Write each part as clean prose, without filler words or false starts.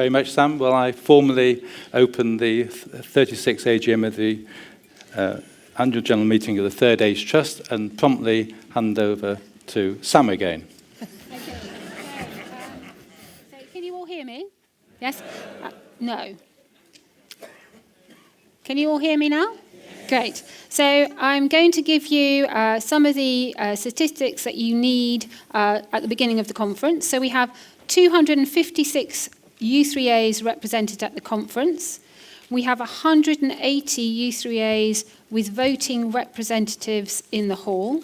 very much, Sam. Well, I formally open the 36th AGM of the Annual General Meeting of the Third Age Trust and promptly hand over to Sam again. Okay. So can you all hear me? Yes? No. Can you all hear me now? Great. So I'm going to give you some of the statistics that you need at the beginning of the conference. So we have 256 U3As represented at the conference. We have 180 U3As with voting representatives in the hall.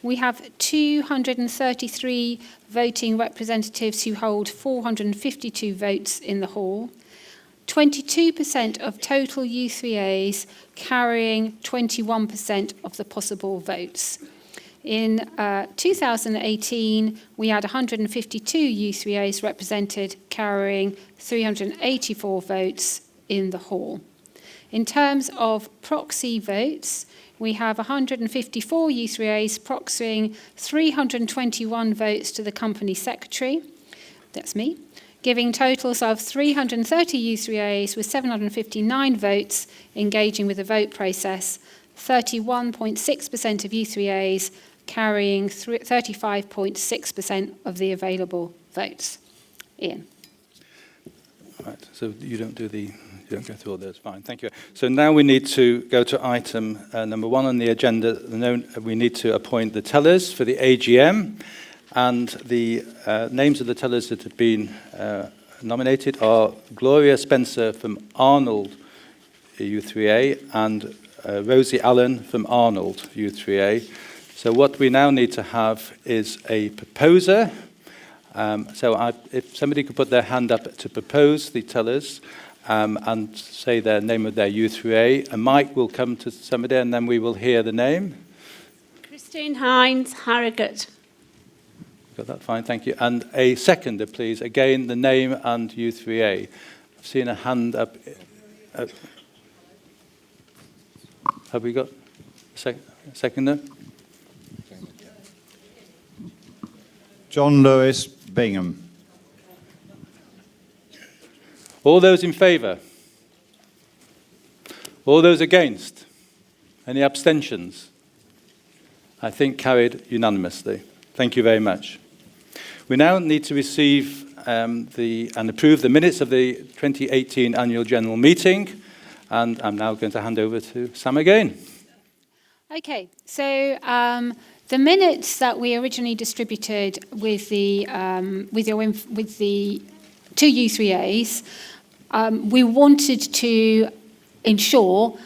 We have 233 voting representatives who hold 452 votes in the hall. 22% of total U3As carrying 21% of the possible votes. In 2018, we had 152 U3As represented carrying 384 votes in the hall. In terms of proxy votes, we have 154 U3As proxying 321 votes to the company secretary. That's me. Giving totals of 330 U3As with 759 votes engaging with the vote process, 31.6% of U3As carrying 35.6% of the available votes. Ian. Right, so you don't go through all those, fine, thank you. So now we need to go to item number 1 on the agenda. We need to appoint the tellers for the AGM. And the names of the tellers that have been nominated are Gloria Spencer from Arnold U3A and Rosie Allen from Arnold U3A. So what we now need to have is a proposer. If somebody could put their hand up to propose the tellers and say their name of their U3A, a mic will come to somebody and then we will hear the name. Christine Hines, Harrogate. Got that, fine, thank you. And a seconder, please. Again, the name and U3A. I've seen a hand up. Have we got a seconder? John Lewis Bingham. All those in favour? All those against? Any abstentions? I think carried unanimously. Thank you very much. We now need to receive and approve the minutes of the 2018 Annual General Meeting, and I'm now going to hand over to Sam again. Okay, so the minutes that we originally distributed with the 2 U3As, we wanted to ensure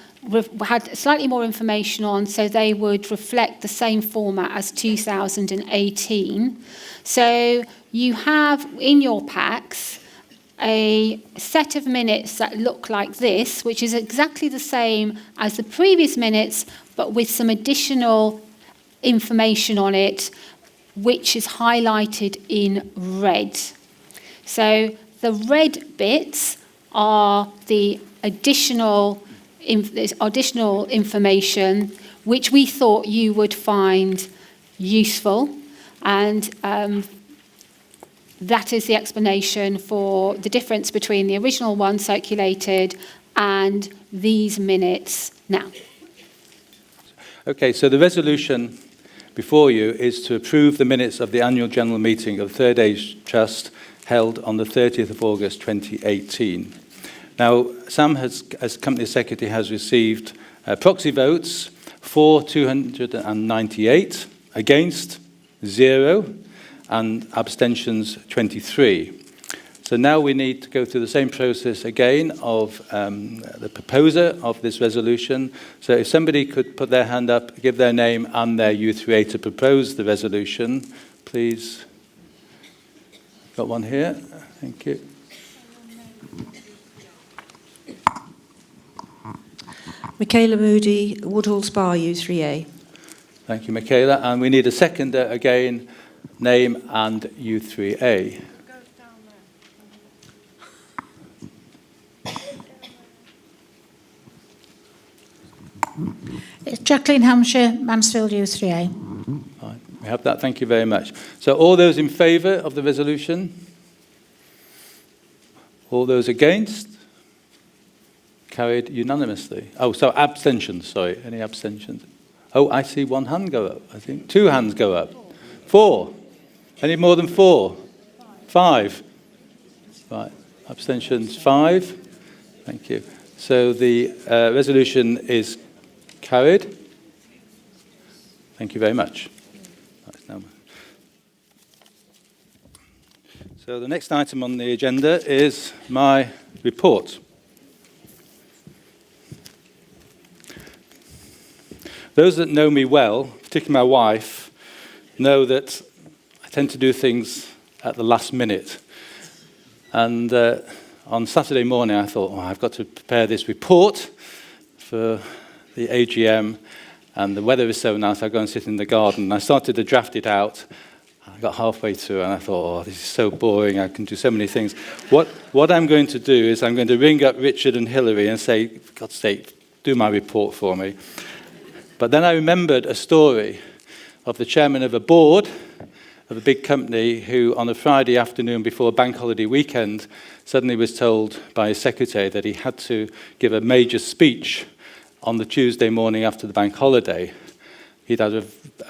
had slightly more information on, so they would reflect the same format as 2018. So you have in your packs a set of minutes that look like this, which is exactly the same as the previous minutes, but with some additional information on it, which is highlighted in red. So the red bits are the additional information which we thought you would find useful, and that is the explanation for the difference between the original one circulated and these minutes now. Okay, so the resolution before you is to approve the minutes of the Annual General Meeting of Third Age Trust held on the 30th of August 2018. Now, Sam, as Company Secretary, has received proxy votes for 298, against 0, and abstentions 23. So now we need to go through the same process again of the proposer of this resolution. So if somebody could put their hand up, give their name and their U3A to propose the resolution, please. Got one here. Thank you. Michaela Moody, Woodhall Spa U3A. Thank you, Michaela. And we need a seconder again, name and U3A. It's Jacqueline Hampshire, Mansfield U3A. Right, we have that. Thank you very much. So all those in favour of the resolution? All those against? Carried unanimously. Oh, so abstentions, sorry. Any abstentions? Oh, I see one hand go up, I think. 2 hands go up. 4. Any more than 4? 5. Right. Abstentions, 5. Thank you. So the resolution is carried. Thank you very much. So the next item on the agenda is my report. Those that know me well, particularly my wife, know that I tend to do things at the last minute. And on Saturday morning, I thought, I've got to prepare this report for the AGM, and the weather is so nice, I'll go and sit in the garden. And I started to draft it out. I got halfway through, and I thought, this is so boring, I can do so many things. What I'm going to do is I'm going to ring up Richard and Hilary and say, for God's sake, do my report for me. But then I remembered a story of the chairman of a board of a big company who, on a Friday afternoon before a bank holiday weekend, suddenly was told by his secretary that he had to give a major speech on the Tuesday morning after the bank holiday. He'd had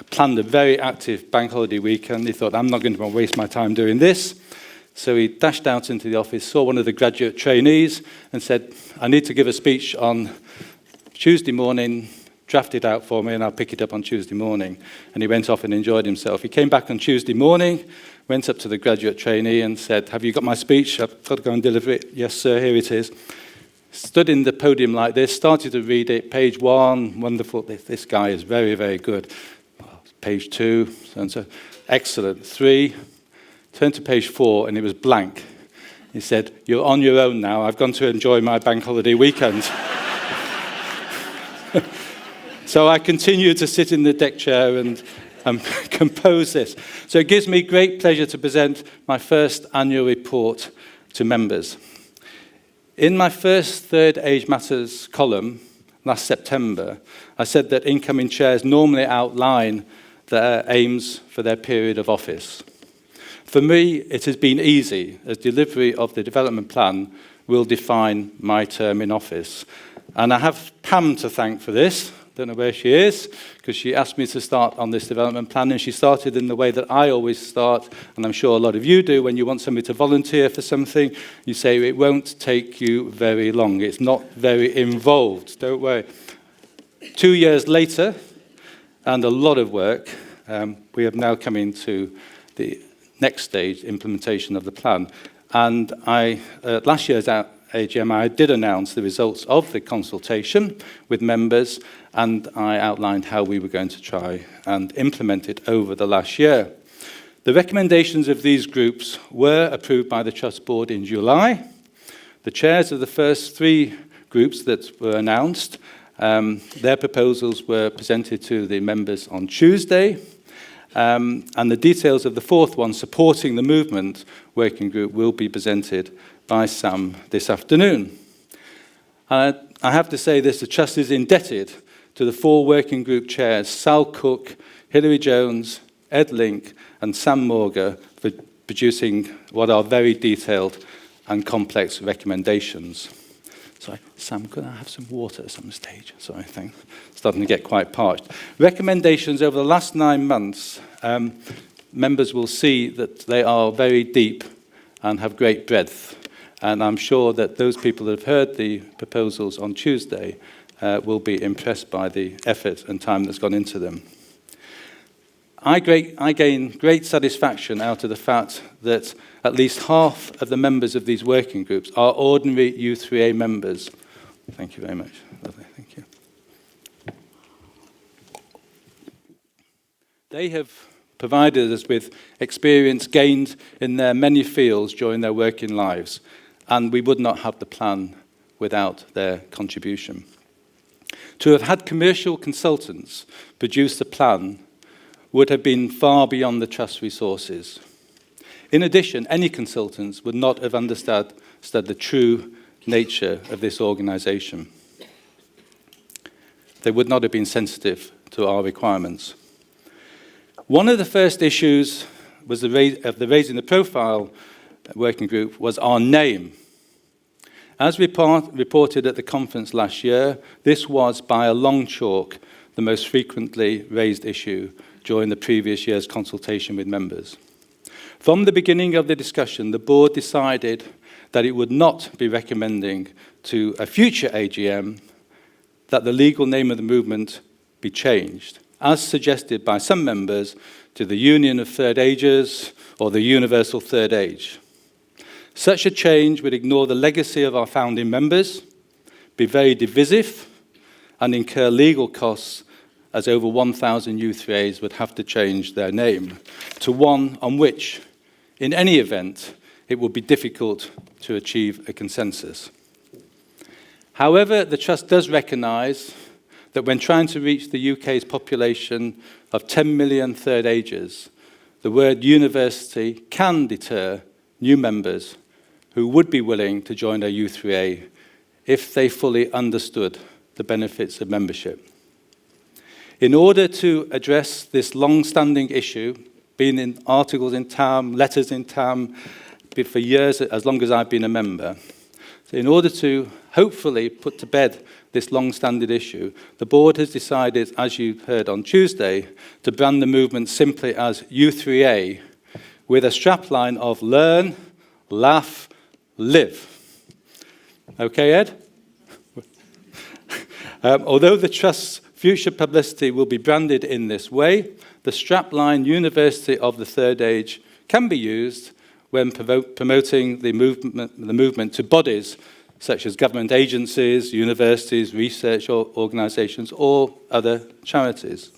planned a very active bank holiday weekend. He thought, I'm not going to waste my time doing this. So he dashed out into the office, saw one of the graduate trainees, and said, I need to give a speech on Tuesday morning. Draft it out for me and I'll pick it up on Tuesday morning. And he went off and enjoyed himself. He came back on Tuesday morning, went up to the graduate trainee and said, have you got my speech? I've got to go and deliver it. Yes, sir, here it is. Stood in the podium like this, started to read it. Page 1, wonderful. This guy is very, very good. Page 2, so excellent. 3, turned to page 4 and it was blank. He said, you're on your own now. I've gone to enjoy my bank holiday weekend. So I continue to sit in the deck chair and compose this. So it gives me great pleasure to present my first annual report to members. In my first Third Age Matters column last September, I said that incoming chairs normally outline their aims for their period of office. For me, it has been easy, as delivery of the development plan will define my term in office. And I have Pam to thank for this. Don't know where she is, because she asked me to start on this development plan, and she started in the way that I always start, and I'm sure a lot of you do when you want somebody to volunteer for something. You say, it won't take you very long. It's not very involved. Don't worry. 2 years later, and a lot of work, we have now come into the next stage, implementation of the plan. And last year's AGM, I did announce the results of the consultation with members, and I outlined how we were going to try and implement it over the last year. The recommendations of these groups were approved by the Trust Board in July. The chairs of the first 3 groups that were announced, their proposals were presented to the members on Tuesday, and the details of the 4th one, supporting the movement working group, will be presented by Sam this afternoon. I have to say this, the Trust is indebted to the 4 working group chairs, Sal Cook, Hilary Jones, Ed Link and Sam Morga, for producing what are very detailed and complex recommendations. Sorry, Sam, could I have some water at some stage? Sorry, thanks. Starting to get quite parched. Recommendations over the last 9 months, members will see that they are very deep and have great breadth. And I'm sure that those people that have heard the proposals on Tuesday will be impressed by the effort and time that's gone into them. I gain great satisfaction out of the fact that at least half of the members of these working groups are ordinary U3A members. Thank you very much. Lovely, thank you. They have provided us with experience gained in their many fields during their working lives, and we would not have the plan without their contribution. To have had commercial consultants produce the plan would have been far beyond the Trust resources. In addition, any consultants would not have understood the true nature of this organisation. They would not have been sensitive to our requirements. One of the first issues was the Raising the Profile working group was our name. As reported at the conference last year, this was by a long chalk the most frequently raised issue during the previous year's consultation with members. From the beginning of the discussion, the board decided that it would not be recommending to a future AGM that the legal name of the movement be changed, as suggested by some members, to the Union of Third Ages or the Universal Third Age. Such a change would ignore the legacy of our founding members, be very divisive, and incur legal costs, as over 1,000 U3As would have to change their name to one on which, in any event, it would be difficult to achieve a consensus. However, the Trust does recognise that when trying to reach the UK's population of 10 million third ages, the word university can deter new members who would be willing to join a U3A if they fully understood the benefits of membership. In order to address this long-standing issue, been in articles in TAM, letters in TAM, for years, as long as I've been a member, so in order to hopefully put to bed this long-standing issue, the board has decided, as you heard on Tuesday, to brand the movement simply as U3A, with a strapline of learn, laugh, live. Okay, Ed? Although the Trust's future publicity will be branded in this way, the strapline University of the Third Age can be used when promoting the movement to bodies such as government agencies, universities, research organisations, or other charities.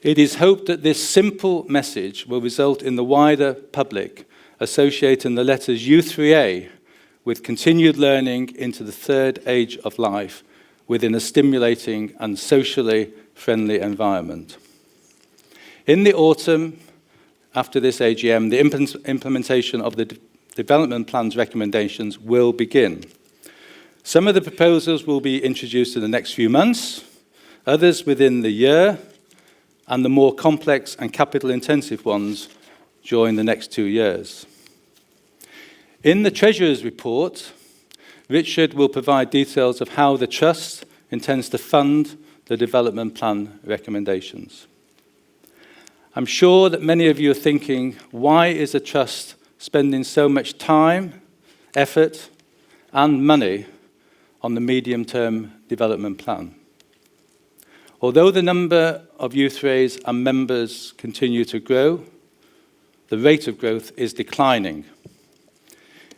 It is hoped that this simple message will result in the wider public associating the letters U3A with continued learning into the third age of life within a stimulating and socially friendly environment. In the autumn, after this AGM, the implementation of the development plan's recommendations will begin. Some of the proposals will be introduced in the next few months, others within the year, and the more complex and capital-intensive ones during the next 2 years. In the Treasurer's report, Richard will provide details of how the Trust intends to fund the development plan recommendations. I'm sure that many of you are thinking, why is the Trust spending so much time, effort, and money on the medium-term development plan? Although the number of U3As and members continue to grow, the rate of growth is declining.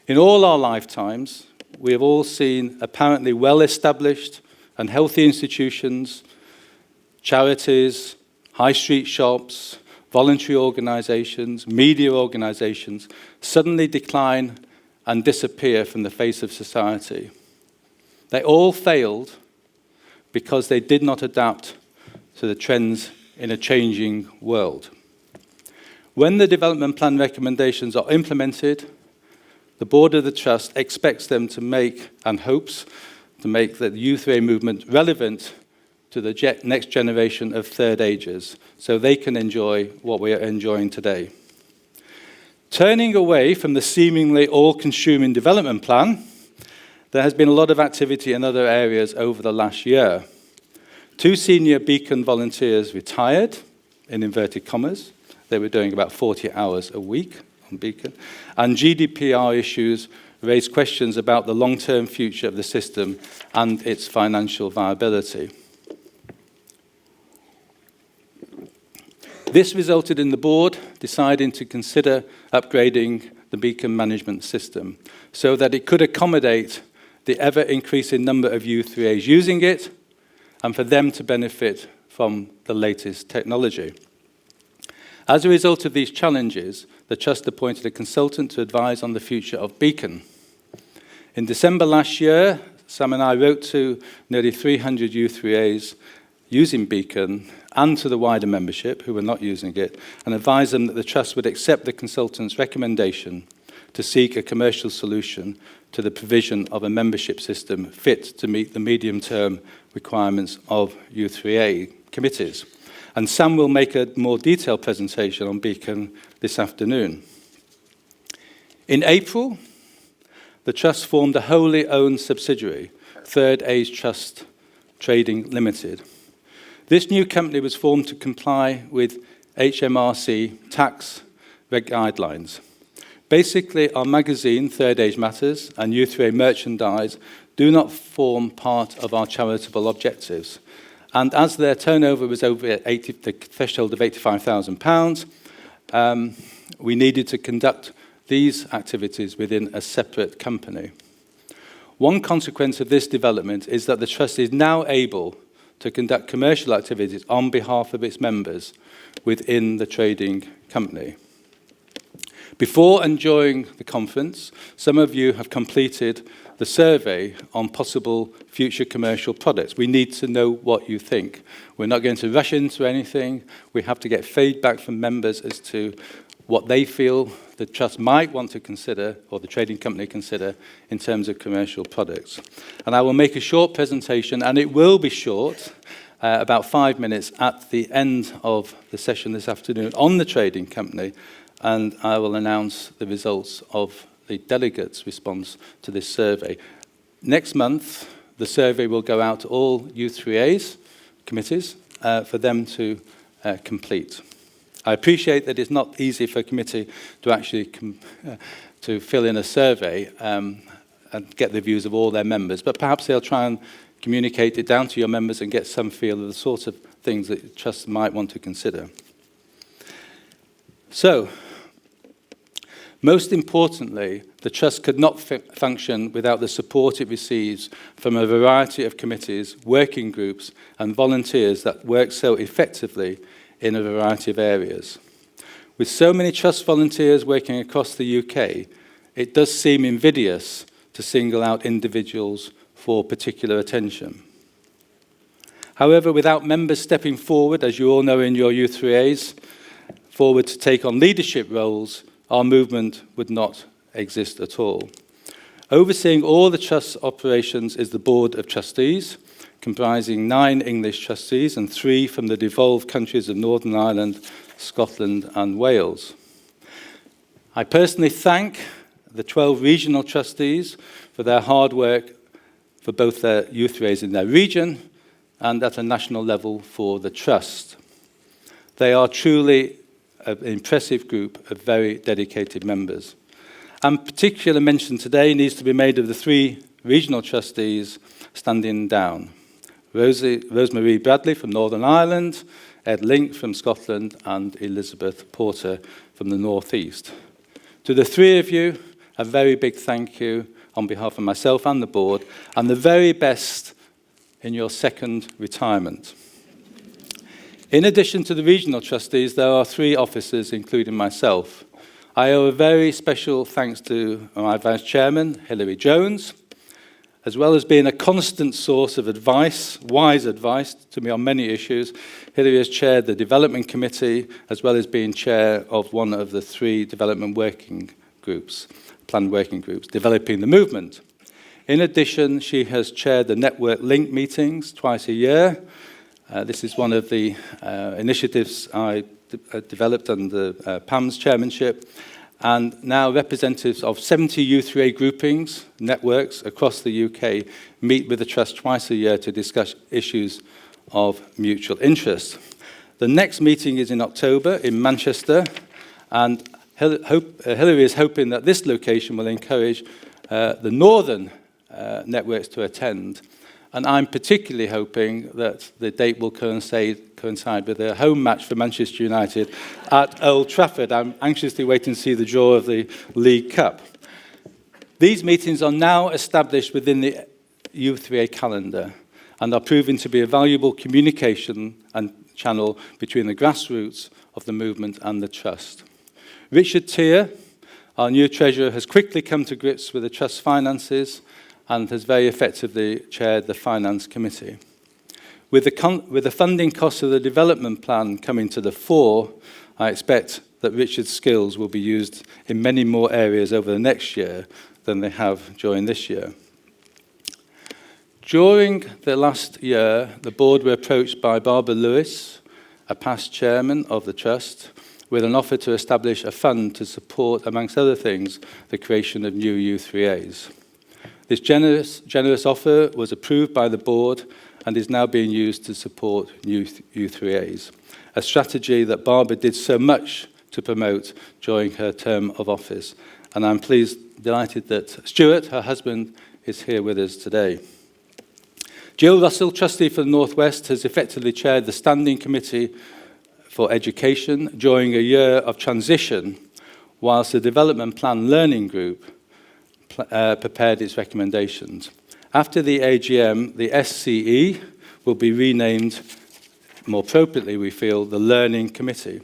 In all our lifetimes, we have all seen apparently well-established and healthy institutions, charities, high street shops, voluntary organisations, media organisations suddenly decline and disappear from the face of society. They all failed because they did not adapt to the trends in a changing world. When the development plan recommendations are implemented, the Board of the Trust expects them to make, and hopes to make, the U3A movement relevant to the next generation of third ages, so they can enjoy what we are enjoying today. Turning away from the seemingly all-consuming development plan, there has been a lot of activity in other areas over the last year. 2 senior Beacon volunteers retired, in inverted commas. They were doing about 40 hours a week on Beacon. And GDPR issues raised questions about the long-term future of the system and its financial viability. This resulted in the board deciding to consider upgrading the Beacon management system so that it could accommodate the ever-increasing number of U3As using it and for them to benefit from the latest technology. As a result of these challenges, the Trust appointed a consultant to advise on the future of Beacon. In December last year, Sam and I wrote to nearly 300 U3As using Beacon and to the wider membership who were not using it, and advised them that the Trust would accept the consultant's recommendation to seek a commercial solution to the provision of a membership system fit to meet the medium-term requirements of U3A committees. And Sam will make a more detailed presentation on Beacon this afternoon. In April, the Trust formed a wholly owned subsidiary, Third Age Trust Trading Limited. This new company was formed to comply with HMRC tax guidelines. Basically, our magazine, Third Age Matters, and U3A merchandise do not form part of our charitable objectives. And as their turnover was over the threshold of £85,000, we needed to conduct these activities within a separate company. One consequence of this development is that the Trust is now able to conduct commercial activities on behalf of its members within the trading company. Before and during the conference, some of you have completed the survey on possible future commercial products. We need to know what you think. We're not going to rush into anything. We have to get feedback from members as to what they feel the Trust might want to consider, or the trading company consider, in terms of commercial products. And I will make a short presentation, and it will be short, about 5 minutes at the end of the session this afternoon on the trading company, and I will announce the results of the delegates' response to this survey. Next month, the survey will go out to all U3As, committees, for them to complete. I appreciate that it's not easy for a committee to actually to fill in a survey and get the views of all their members, but perhaps they'll try and communicate it down to your members and get some feel of the sorts of things that the Trust might want to consider. So, most importantly, the Trust could not function without the support it receives from a variety of committees, working groups, and volunteers that work so effectively in a variety of areas. With so many Trust volunteers working across the UK, it does seem invidious to single out individuals for particular attention. However, without members stepping forward, as you all know in your U3As, forward to take on leadership roles, our movement would not exist at all. Overseeing all the Trust's operations is the Board of Trustees, comprising 9 English trustees and 3 from the devolved countries of Northern Ireland, Scotland and Wales. I personally thank the 12 regional trustees for their hard work for both their U3As in their region and at a national level for the Trust. They are truly an impressive group of very dedicated members. And particular mention today needs to be made of the 3 regional trustees standing down. Rosemarie Bradley from Northern Ireland, Ed Link from Scotland, and Elizabeth Porter from the North East. To the 3 of you, a very big thank you on behalf of myself and the board, and the very best in your second retirement. In addition to the regional trustees, there are 3 officers, including myself. I owe a very special thanks to my Vice Chairman, Hilary Jones, as well as being a constant source of advice, wise advice to me on many issues. Hilary has chaired the Development Committee, as well as being chair of one of the 3 development working groups, planned working groups, developing the movement. In addition, she has chaired the Network Link meetings twice a year. This is one of the initiatives I developed under Pam's chairmanship. And now representatives of 70 U3A groupings, networks across the UK, meet with the Trust twice a year to discuss issues of mutual interest. The next meeting is in October in Manchester, and Hilary is hoping that this location will encourage the northern networks to attend. And I'm particularly hoping that the date will coincide with a home match for Manchester United at Old Trafford. I'm anxiously waiting to see the draw of the League Cup. These meetings are now established within the U3A calendar and are proving to be a valuable communication and channel between the grassroots of the movement and the Trust. Richard Tier, our new treasurer, has quickly come to grips with the Trust's finances and has very effectively chaired the Finance Committee. With the funding costs of the development plan coming to the fore, I expect that Richard's skills will be used in many more areas over the next year than they have during this year. During the last year, the board were approached by Barbara Lewis, a past chairman of the Trust, with an offer to establish a fund to support, amongst other things, the creation of new U3As. This generous offer was approved by the board and is now being used to support new U3As, a strategy that Barbara did so much to promote during her term of office. And I'm delighted that Stuart, her husband, is here with us today. Jill Russell, trustee for the North West, has effectively chaired the Standing Committee for Education during a year of transition, whilst the Development Plan Learning Group prepared its recommendations. After the AGM, the SCE will be renamed, more appropriately we feel, the Learning Committee.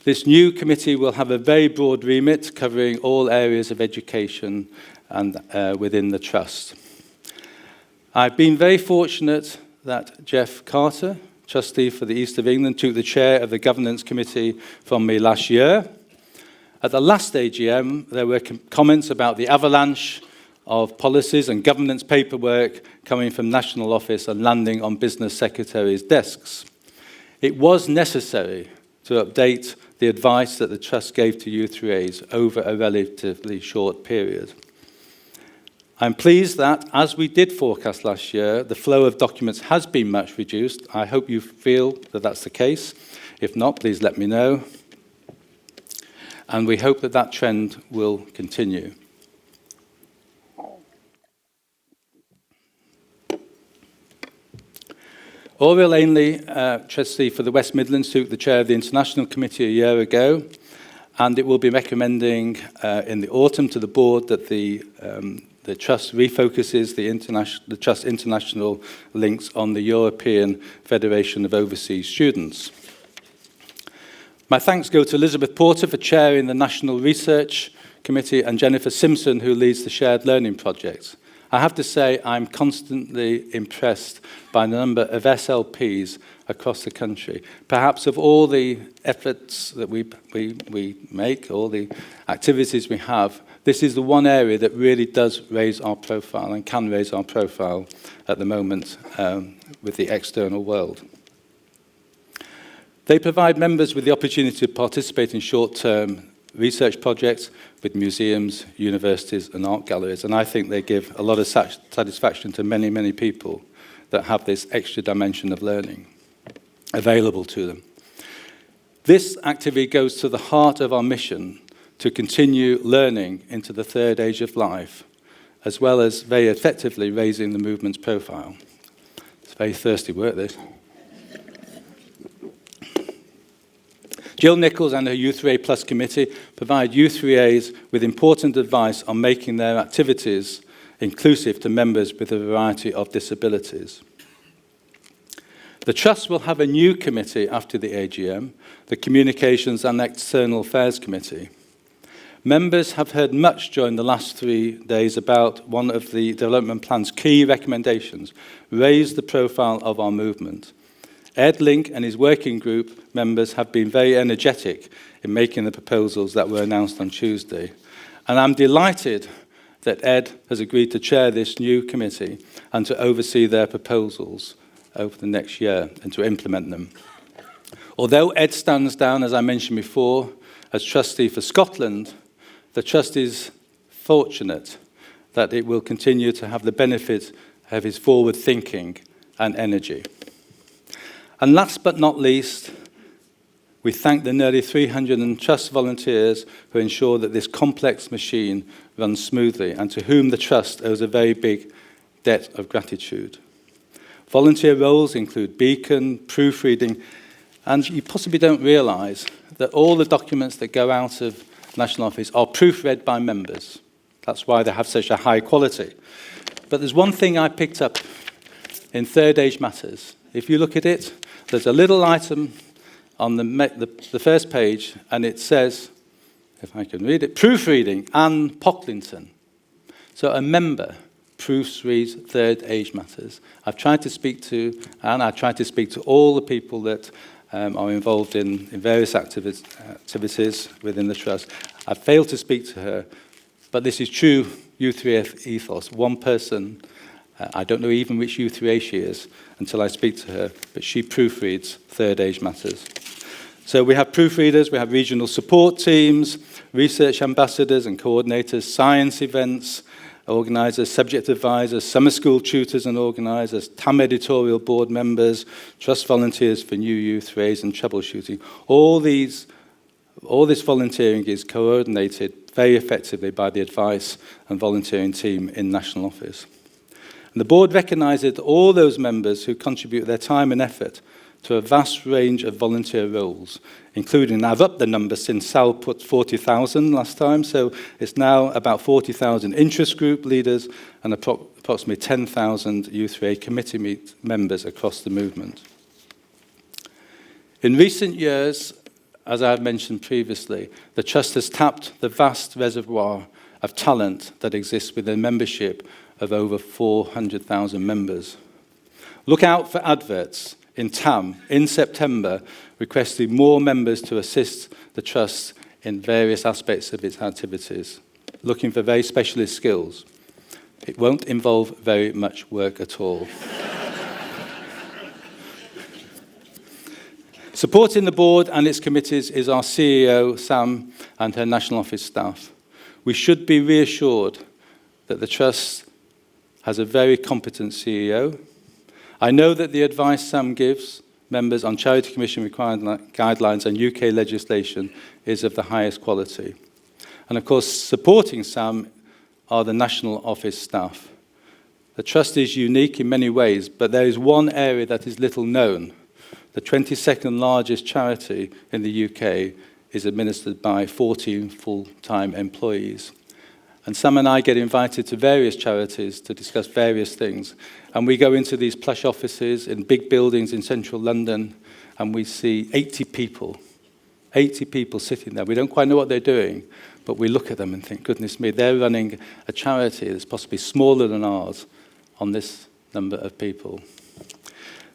This new committee will have a very broad remit covering all areas of education and within the Trust. I've been very fortunate that Jeff Carter, trustee for the East of England, took the chair of the Governance Committee from me last year. At the last AGM, there were comments about the avalanche of policies and governance paperwork coming from National Office and landing on business secretaries' desks. It was necessary to update the advice that the Trust gave to U3As over a relatively short period. I'm pleased that, as we did forecast last year, the flow of documents has been much reduced. I hope you feel that that's the case. If not, please let me know. And we hope that that trend will continue. Oriel Ainley, trustee for the West Midlands, took the chair of the International Committee a year ago, and it will be recommending in the autumn to the board that the Trust refocuses the Trust international links on the European Federation of Overseas Students. My thanks go to Elizabeth Porter for chairing the National Research Committee and Jennifer Simpson, who leads the Shared Learning Project. I have to say I'm constantly impressed by the number of SLPs across the country. Perhaps of all the efforts that we make, all the activities we have, this is the one area that really does raise our profile and can raise our profile at the moment with the external world. They provide members with the opportunity to participate in short-term research projects with museums, universities and art galleries, and I think they give a lot of satisfaction to many, many people that have this extra dimension of learning available to them. This activity goes to the heart of our mission to continue learning into the third age of life, as well as very effectively raising the movement's profile. It's very thirsty work, this. Jill Nichols and her U3A Plus committee provide U3As with important advice on making their activities inclusive to members with a variety of disabilities. The Trust will have a new committee after the AGM, the Communications and External Affairs Committee. Members have heard much during the last 3 days about one of the development plan's key recommendations, raise the profile of our movement. Ed Link and his working group members have been very energetic in making the proposals that were announced on Tuesday. And I'm delighted that Ed has agreed to chair this new committee and to oversee their proposals over the next year and to implement them. Although Ed stands down, as I mentioned before, as trustee for Scotland, the Trust is fortunate that it will continue to have the benefit of his forward thinking and energy. And last but not least, we thank the nearly 300 Trust volunteers who ensure that this complex machine runs smoothly and to whom the Trust owes a very big debt of gratitude. Volunteer roles include beacon, proofreading, and you possibly don't realise that all the documents that go out of National Office are proofread by members. That's why they have such a high quality. But there's one thing I picked up in Third Age Matters. If you look at it, there's a little item on the first page, and it says, if I can read it, proofreading, Anne Pocklington. So a member proofreads Third Age Matters. I've tried to speak to Anne, I've tried to speak to all the people that are involved in various activities within the Trust. I've failed to speak to her, but this is true U3F ethos. One person, I don't know even which U3A she is until I speak to her, but she proofreads Third Age Matters. So we have proofreaders, we have regional support teams, research ambassadors and coordinators, science events, organisers, subject advisors, summer school tutors and organisers, TAM editorial board members, trust volunteers for new youth raise and troubleshooting. All this volunteering is coordinated very effectively by the advice and volunteering team in National Office. And the board recognises all those members who contribute their time and effort to a vast range of volunteer roles, including, I've upped the number since Sal put 40,000 last time, so it's now about 40,000 interest group leaders and approximately 10,000 Youth Raid committee members across the movement. In recent years, as I've mentioned previously, the Trust has tapped the vast reservoir of talent that exists within membership of over 400,000 members. Look out for adverts in TAM in September requesting more members to assist the Trust in various aspects of its activities, looking for very specialist skills. It won't involve very much work at all. Supporting the board and its committees is our CEO, Sam, and her National Office staff. We should be reassured that the Trust has a very competent CEO. I know that the advice Sam gives members on Charity Commission guidelines and UK legislation is of the highest quality. And of course, supporting Sam are the National Office staff. The Trust is unique in many ways, but there is one area that is little known. The 22nd largest charity in the UK is administered by 14 full-time employees. And Sam and I get invited to various charities to discuss various things. And we go into these plush offices in big buildings in central London, and we see 80 people sitting there. We don't quite know what they're doing, but we look at them and think, goodness me, they're running a charity that's possibly smaller than ours on this number of people.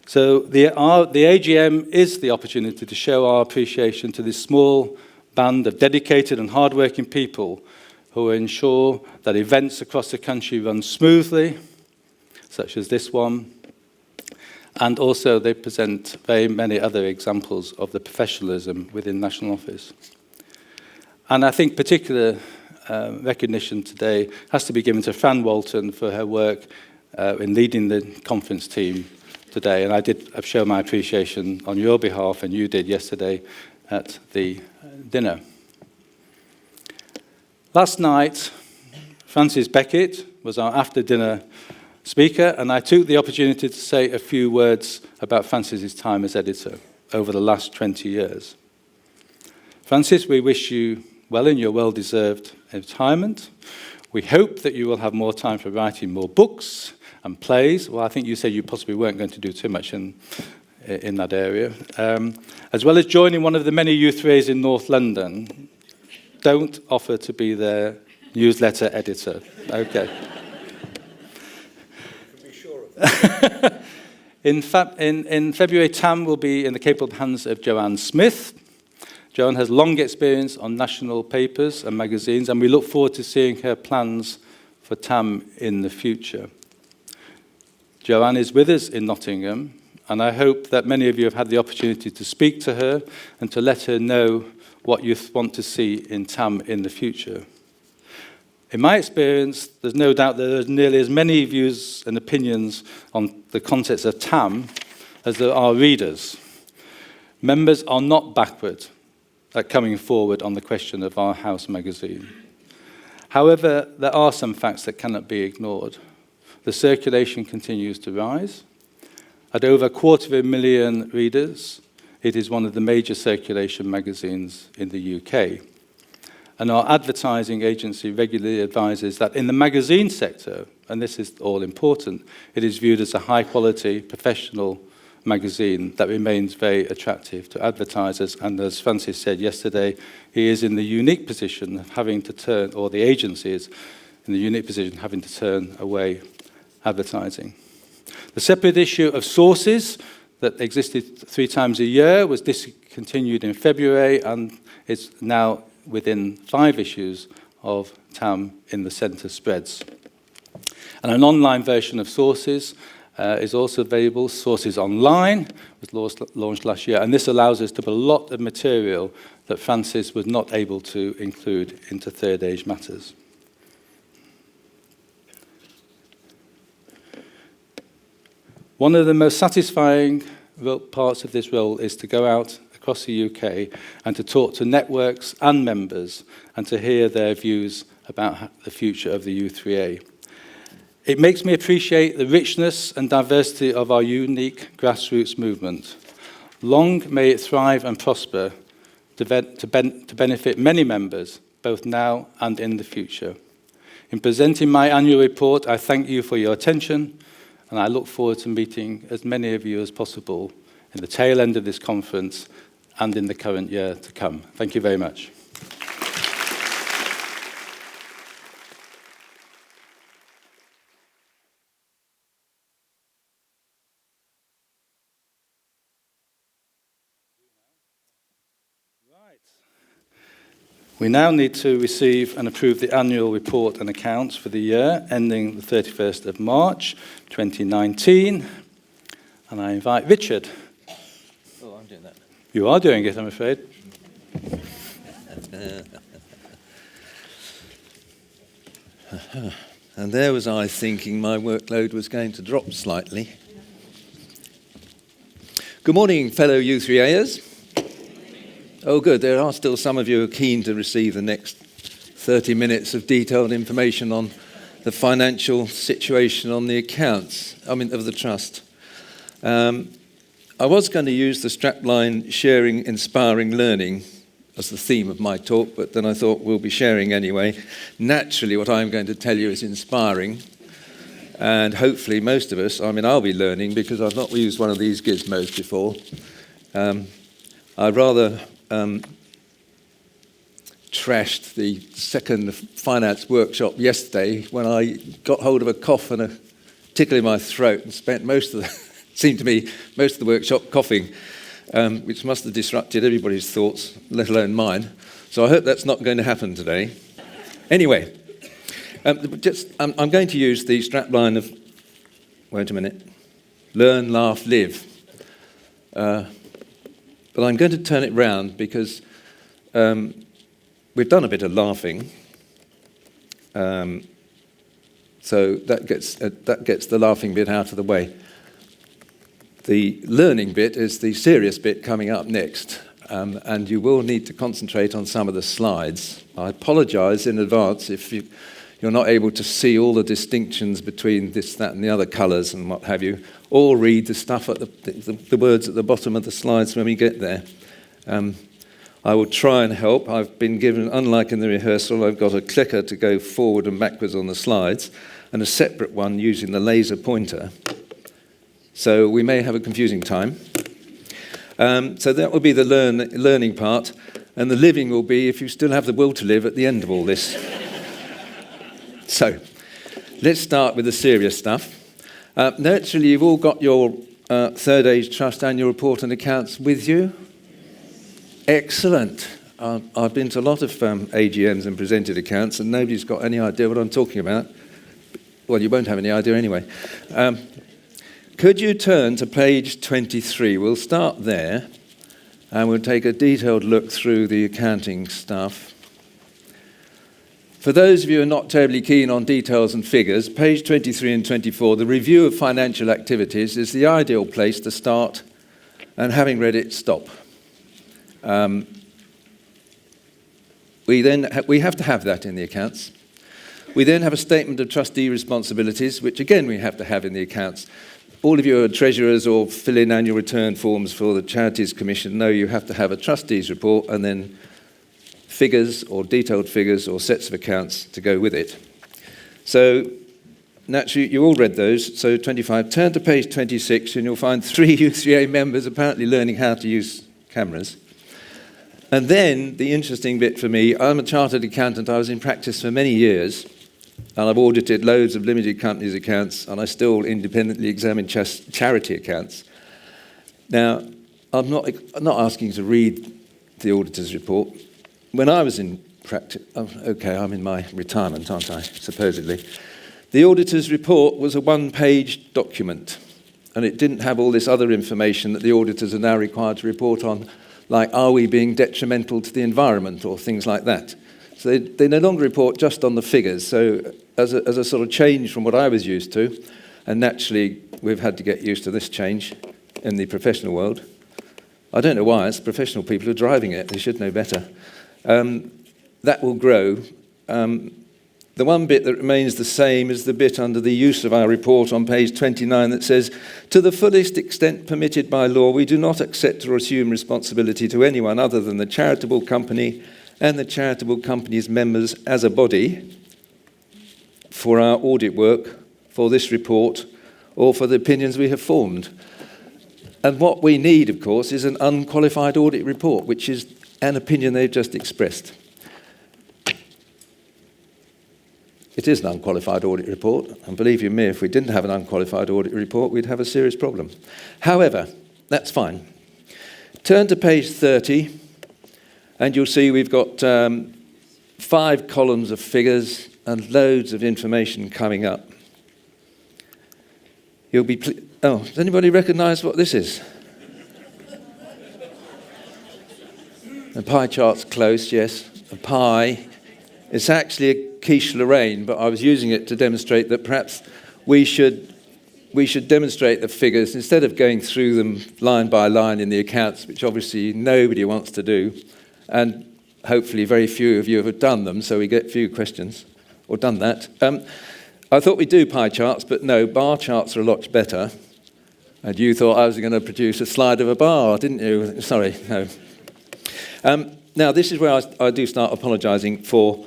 So the AGM is the opportunity to show our appreciation to this small band of dedicated and hardworking people who ensure that events across the country run smoothly, such as this one, and also they present very many other examples of the professionalism within National Office. And I think particular recognition today has to be given to Fran Walton for her work in leading the conference team today, and I did show my appreciation on your behalf, and you did yesterday at the dinner. Last night, Francis Beckett was our after-dinner speaker, and I took the opportunity to say a few words about Francis's time as editor over the last 20 years. Francis, we wish you well in your well-deserved retirement. We hope that you will have more time for writing more books and plays. Well, I think you said you possibly weren't going to do too much in that area. As well as joining one of the many youth rays in North London. Don't offer to be their newsletter editor. Okay. In February, TAM will be in the capable hands of Joanne Smith. Joanne has long experience on national papers and magazines, and we look forward to seeing her plans for TAM in the future. Joanne is with us in Nottingham, and I hope that many of you have had the opportunity to speak to her and to let her know what you want to see in TAM in the future. In my experience, there's no doubt there are nearly as many views and opinions on the concepts of TAM as there are readers. Members are not backward at coming forward on the question of our house magazine. However, there are some facts that cannot be ignored. The circulation continues to rise. At over 250,000 readers, it is one of the major circulation magazines in the UK. And our advertising agency regularly advises that in the magazine sector, and this is all important, it is viewed as a high-quality, professional magazine that remains very attractive to advertisers. And as Francis said yesterday, he is in the unique position of having to turn, or the agency is in the unique position of having to turn away advertising. The separate issue of sources that existed 3 times a year was discontinued in February and is now within 5 issues of TAM in the centre spreads. And an online version of sources is also available. Sources Online was launched last year, and this allows us to put a lot of material that Francis was not able to include into third age matters. One of the most satisfying parts of this role is to go out across the UK and to talk to networks and members and to hear their views about the future of the U3A. It makes me appreciate the richness and diversity of our unique grassroots movement. Long may it thrive and prosper to benefit many members, both now and in the future. In presenting my annual report, I thank you for your attention, and I look forward to meeting as many of you as possible in the tail end of this conference and in the current year to come. Thank you very much. We now need to receive and approve the annual report and accounts for the year ending the 31st of March 2019. And I invite Richard. Oh, I'm doing that. You are doing it, I'm afraid. And there was I thinking my workload was going to drop slightly. Good morning, fellow U3Ers. Oh, good. There are still some of you who are keen to receive the next 30 minutes of detailed information on the financial situation on the accounts, of the trust. I was going to use the strapline sharing, inspiring learning as the theme of my talk, but then I thought we'll be sharing anyway. Naturally, what I'm going to tell you is inspiring. And hopefully most of us, I'll be learning because I've not used one of these gizmos before. I rather trashed the second finance workshop yesterday when I got hold of a cough and a tickle in my throat and spent most of the workshop coughing, which must have disrupted everybody's thoughts, let alone mine. So I hope that's not going to happen today. Anyway, I'm going to use the strapline of, wait a minute, learn, laugh, live. But I'm going to turn it round because we've done a bit of laughing. So that gets the laughing bit out of the way. The learning bit is the serious bit coming up next. And you will need to concentrate on some of the slides. I apologise in advance if you're not able to see all the distinctions between this, that, and the other colours and what have you, or read the stuff at the words at the bottom of the slides when we get there. I will try and help. I've been given, unlike in the rehearsal, I've got a clicker to go forward and backwards on the slides, and a separate one using the laser pointer. So we may have a confusing time. So that will be the learning part, and the living will be if you still have the will to live at the end of all this. So, let's start with the serious stuff. Naturally, you've all got your Third Age Trust annual report and accounts with you. Excellent. I've been to a lot of AGMs and presented accounts, and nobody's got any idea what I'm talking about. Well, you won't have any idea anyway. Could you turn to page 23? We'll start there, and we'll take a detailed look through the accounting stuff. For those of you who are not terribly keen on details and figures, page 23 and 24, the review of financial activities is the ideal place to start, and having read it, stop. We have to have that in the accounts. We then have a statement of trustee responsibilities, which again we have to have in the accounts. All of you are treasurers or fill in annual return forms for the Charities Commission know you have to have a trustees report and then figures or detailed figures or sets of accounts to go with it. So naturally, you all read those. So 25, turn to page 26 and you'll find 3 U3A members apparently learning how to use cameras. And then the interesting bit for me, I'm a chartered accountant. I was in practice for many years and I've audited loads of limited companies' accounts and I still independently examine charity accounts. Now, I'm not asking you to read the auditor's report. When I was in practice, I'm in my retirement, aren't I, supposedly. The auditor's report was a one-page document. and it didn't have all this other information that the auditors are now required to report on, like are we being detrimental to the environment or things like that. So they no longer report just on the figures. So as a sort of change from what I was used to, and naturally we've had to get used to this change in the professional world. I don't know why, it's professional people who are driving it, they should know better. That will grow. The one bit that remains the same is the bit under the use of our report on page 29 that says, to the fullest extent permitted by law, we do not accept or assume responsibility to anyone other than the charitable company and the charitable company's members as a body for our audit work, for this report, or for the opinions we have formed. And what we need, of course, is an unqualified audit report, which is an opinion they've just expressed. It is an unqualified audit report, and believe you me, if we didn't have an unqualified audit report, we'd have a serious problem. However, that's fine. Turn to page 30, and you'll see we've got 5 columns of figures and loads of information coming up. You'll be does anybody recognise what this is? The pie chart's close, yes. A pie. It's actually a quiche Lorraine, but I was using it to demonstrate that perhaps we should demonstrate the figures instead of going through them line by line in the accounts, which obviously nobody wants to do, and hopefully very few of you have done them, so we get few questions, or done that. I thought we'd do pie charts, but no, bar charts are a lot better. And you thought I was going to produce a slide of a bar, didn't you? Sorry, no. Now, this is where I do start apologising for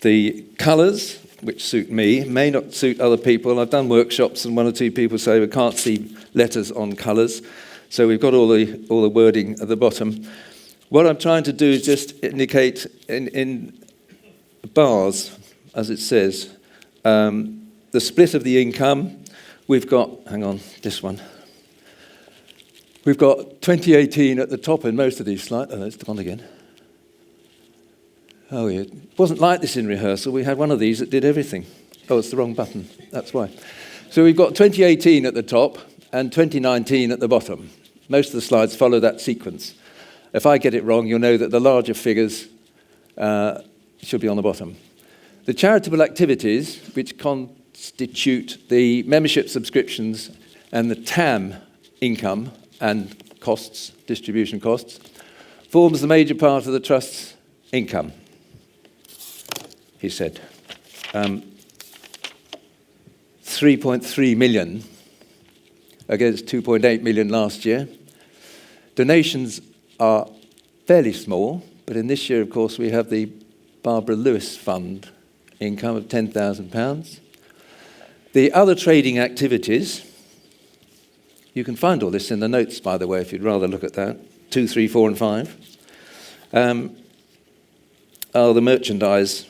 the colours, which suit me, may not suit other people. I've done workshops, and 1 or 2 people say we can't see letters on colours. So we've got all the wording at the bottom. What I'm trying to do is just indicate in bars, as it says, the split of the income. We've got, hang on, this one. We've got 2018 at the top in most of these slides. Oh, it's gone again. Oh, yeah. It wasn't like this in rehearsal. We had one of these that did everything. Oh, it's the wrong button. That's why. So we've got 2018 at the top and 2019 at the bottom. Most of the slides follow that sequence. If I get it wrong, you'll know that the larger figures should be on the bottom. The charitable activities, which constitute the membership subscriptions and the TAM income and costs, distribution costs, forms the major part of the Trust's income, he said. 3.3 million against 2.8 million last year. Donations are fairly small, but in this year, of course, we have the Barbara Lewis Fund income of £10,000. The other trading activities, you can find all this in the notes, by the way, if you'd rather look at that, 2, 3, 4 and 5, are the merchandise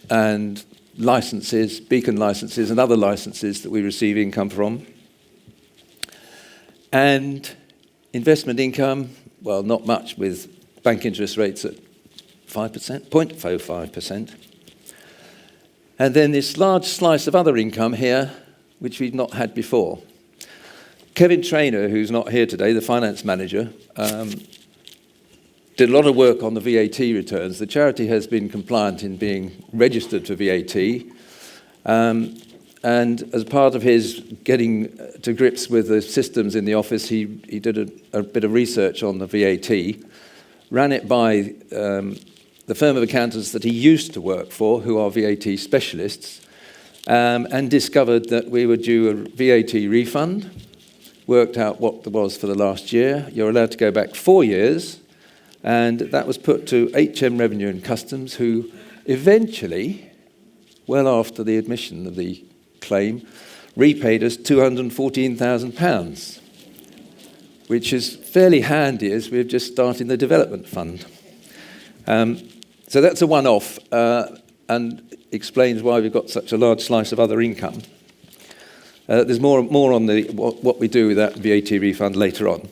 and licenses, beacon licenses and other licenses that we receive income from. And investment income, well, not much with bank interest rates at 5%, 0.05%. And then this large slice of other income here, which we've not had before. Kevin Traynor, who's not here today, the finance manager, did a lot of work on the VAT returns. The charity has been compliant in being registered for VAT. And as part of his getting to grips with the systems in the office, he did a bit of research on the VAT, ran it by the firm of accountants that he used to work for, who are VAT specialists, and discovered that we were due a VAT refund, worked out what there was for the last year. You're allowed to go back 4 years, and that was put to HM Revenue and Customs, who eventually, well after the admission of the claim, repaid us £214,000, which is fairly handy as we're just starting the development fund. So that's a one-off and explains why we've got such a large slice of other income. There's more on what we do with that VAT refund later on.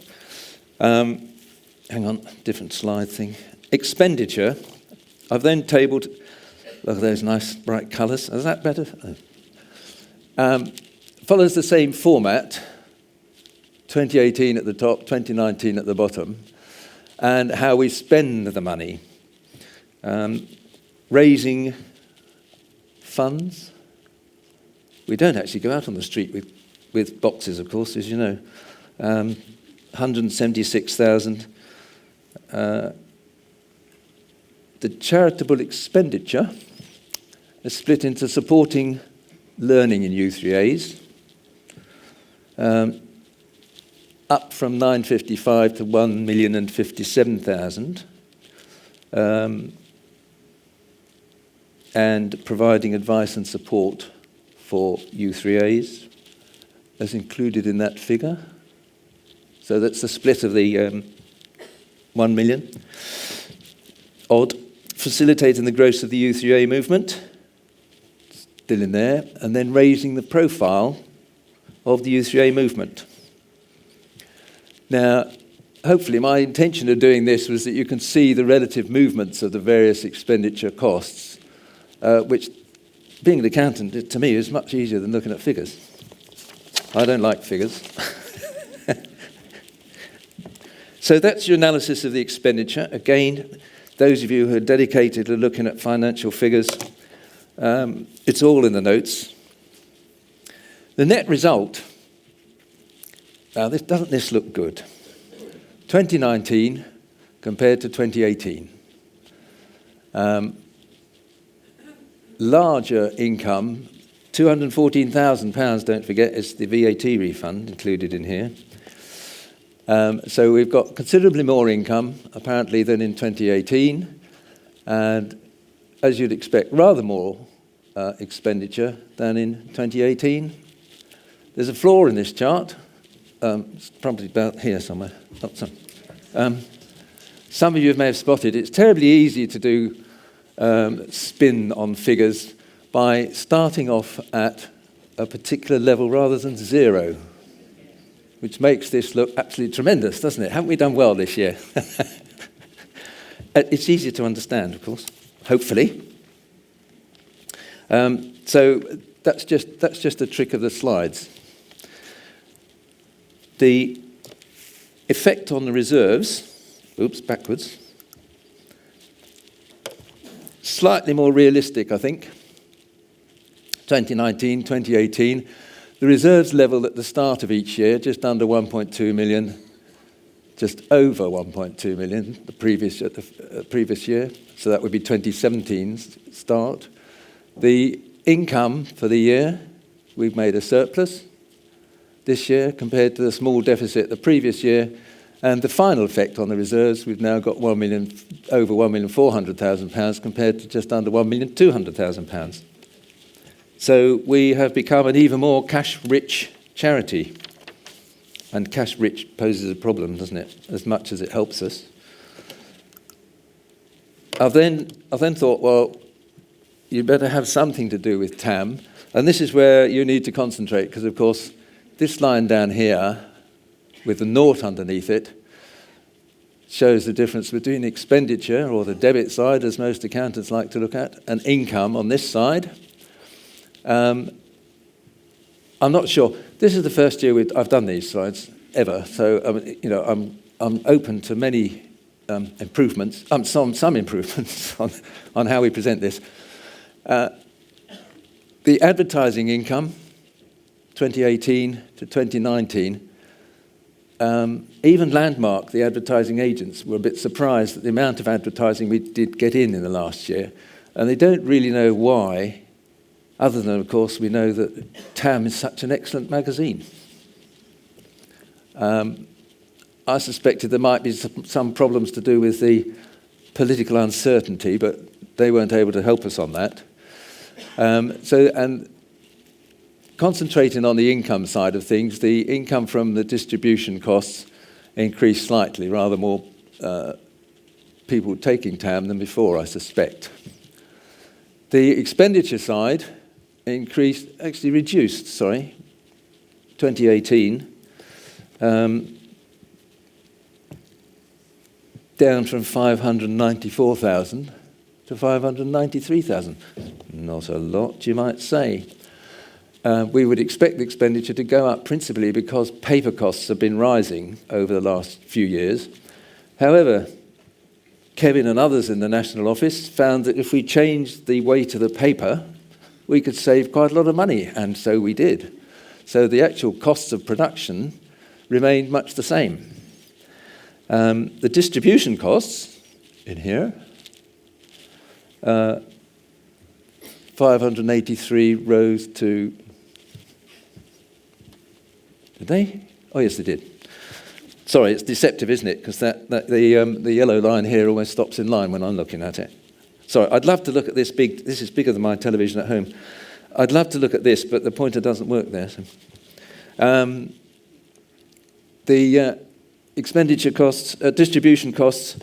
Hang on, different slide thing. Expenditure. I've then tabled, look at those nice bright colours. Is that better? follows the same format, 2018 at the top, 2019 at the bottom, and how we spend the money. Raising funds. We don't actually go out on the street with boxes, of course, as you know. 176,000. The charitable expenditure is split into supporting learning in U3As, up from 955 to 1,057,000, and providing advice and support for U3As as included in that figure. So that's the split of the 1 million. Odd. Facilitating the growth of the U3A movement, still in there, and then raising the profile of the U3A movement. Now, hopefully my intention of doing this was that you can see the relative movements of the various expenditure costs, which, being an accountant, to me, is much easier than looking at figures. I don't like figures. So that's your analysis of the expenditure. Again, those of you who are dedicated to looking at financial figures, it's all in the notes. The net result, now doesn't this look good? 2019 compared to 2018. Larger income, £214,000, don't forget, is the V80 refund included in here. So we've got considerably more income, apparently, than in 2018, and as you'd expect, rather more expenditure than in 2018. There's a flaw in this chart. It's probably about here somewhere. Some of you may have spotted it's terribly easy to do spin on figures by starting off at a particular level rather than zero, which makes this look absolutely tremendous, doesn't it? Haven't we done well this year? It's easier to understand, of course, hopefully. So that's just a trick of the slides. The effect on the reserves, backwards, slightly more realistic, I think. 2019, 2018. The reserves level at the start of each year, just under 1.2 million, just over 1.2 million the previous year. So that would be 2017's start. The income for the year, we've made a surplus this year compared to the small deficit the previous year. And the final effect on the reserves, we've now got over £1,400,000 compared to just under £1,200,000. So we have become an even more cash-rich charity. And cash-rich poses a problem, doesn't it, as much as it helps us. I then thought, well, you better have something to do with TAM. And this is where you need to concentrate, because, of course, this line down here, with the naught underneath it, shows the difference between expenditure, or the debit side, as most accountants like to look at, and income on this side. I'm not sure. This is the first year I've done these slides ever, so I'm open to many improvements. Some improvements on how we present this. The advertising income, 2018 to 2019. Even Landmark, the advertising agents, were a bit surprised at the amount of advertising we did get in the last year, and they don't really know why. Other than, of course, we know that TAM is such an excellent magazine. I suspected there might be some problems to do with the political uncertainty, but they weren't able to help us on that. And concentrating on the income side of things, the income from the distribution costs increased slightly, rather more people taking TAM than before, I suspect. The expenditure side reduced, 2018, down from 594,000 to 593,000. Not a lot, you might say. we would expect the expenditure to go up principally because paper costs have been rising over the last few years. However, Kevin and others in the National Office found that if we changed the weight of the paper, we could save quite a lot of money, and so we did. So the actual costs of production remained much the same. The distribution costs in here, 583 rose to, did they? Oh yes, they did. Sorry, it's deceptive, isn't it? Because the yellow line here almost stops in line when I'm looking at it. Sorry, I'd love to look at this big. This is bigger than my television at home. I'd love to look at this, but the pointer doesn't work there. So. The expenditure costs, distribution costs,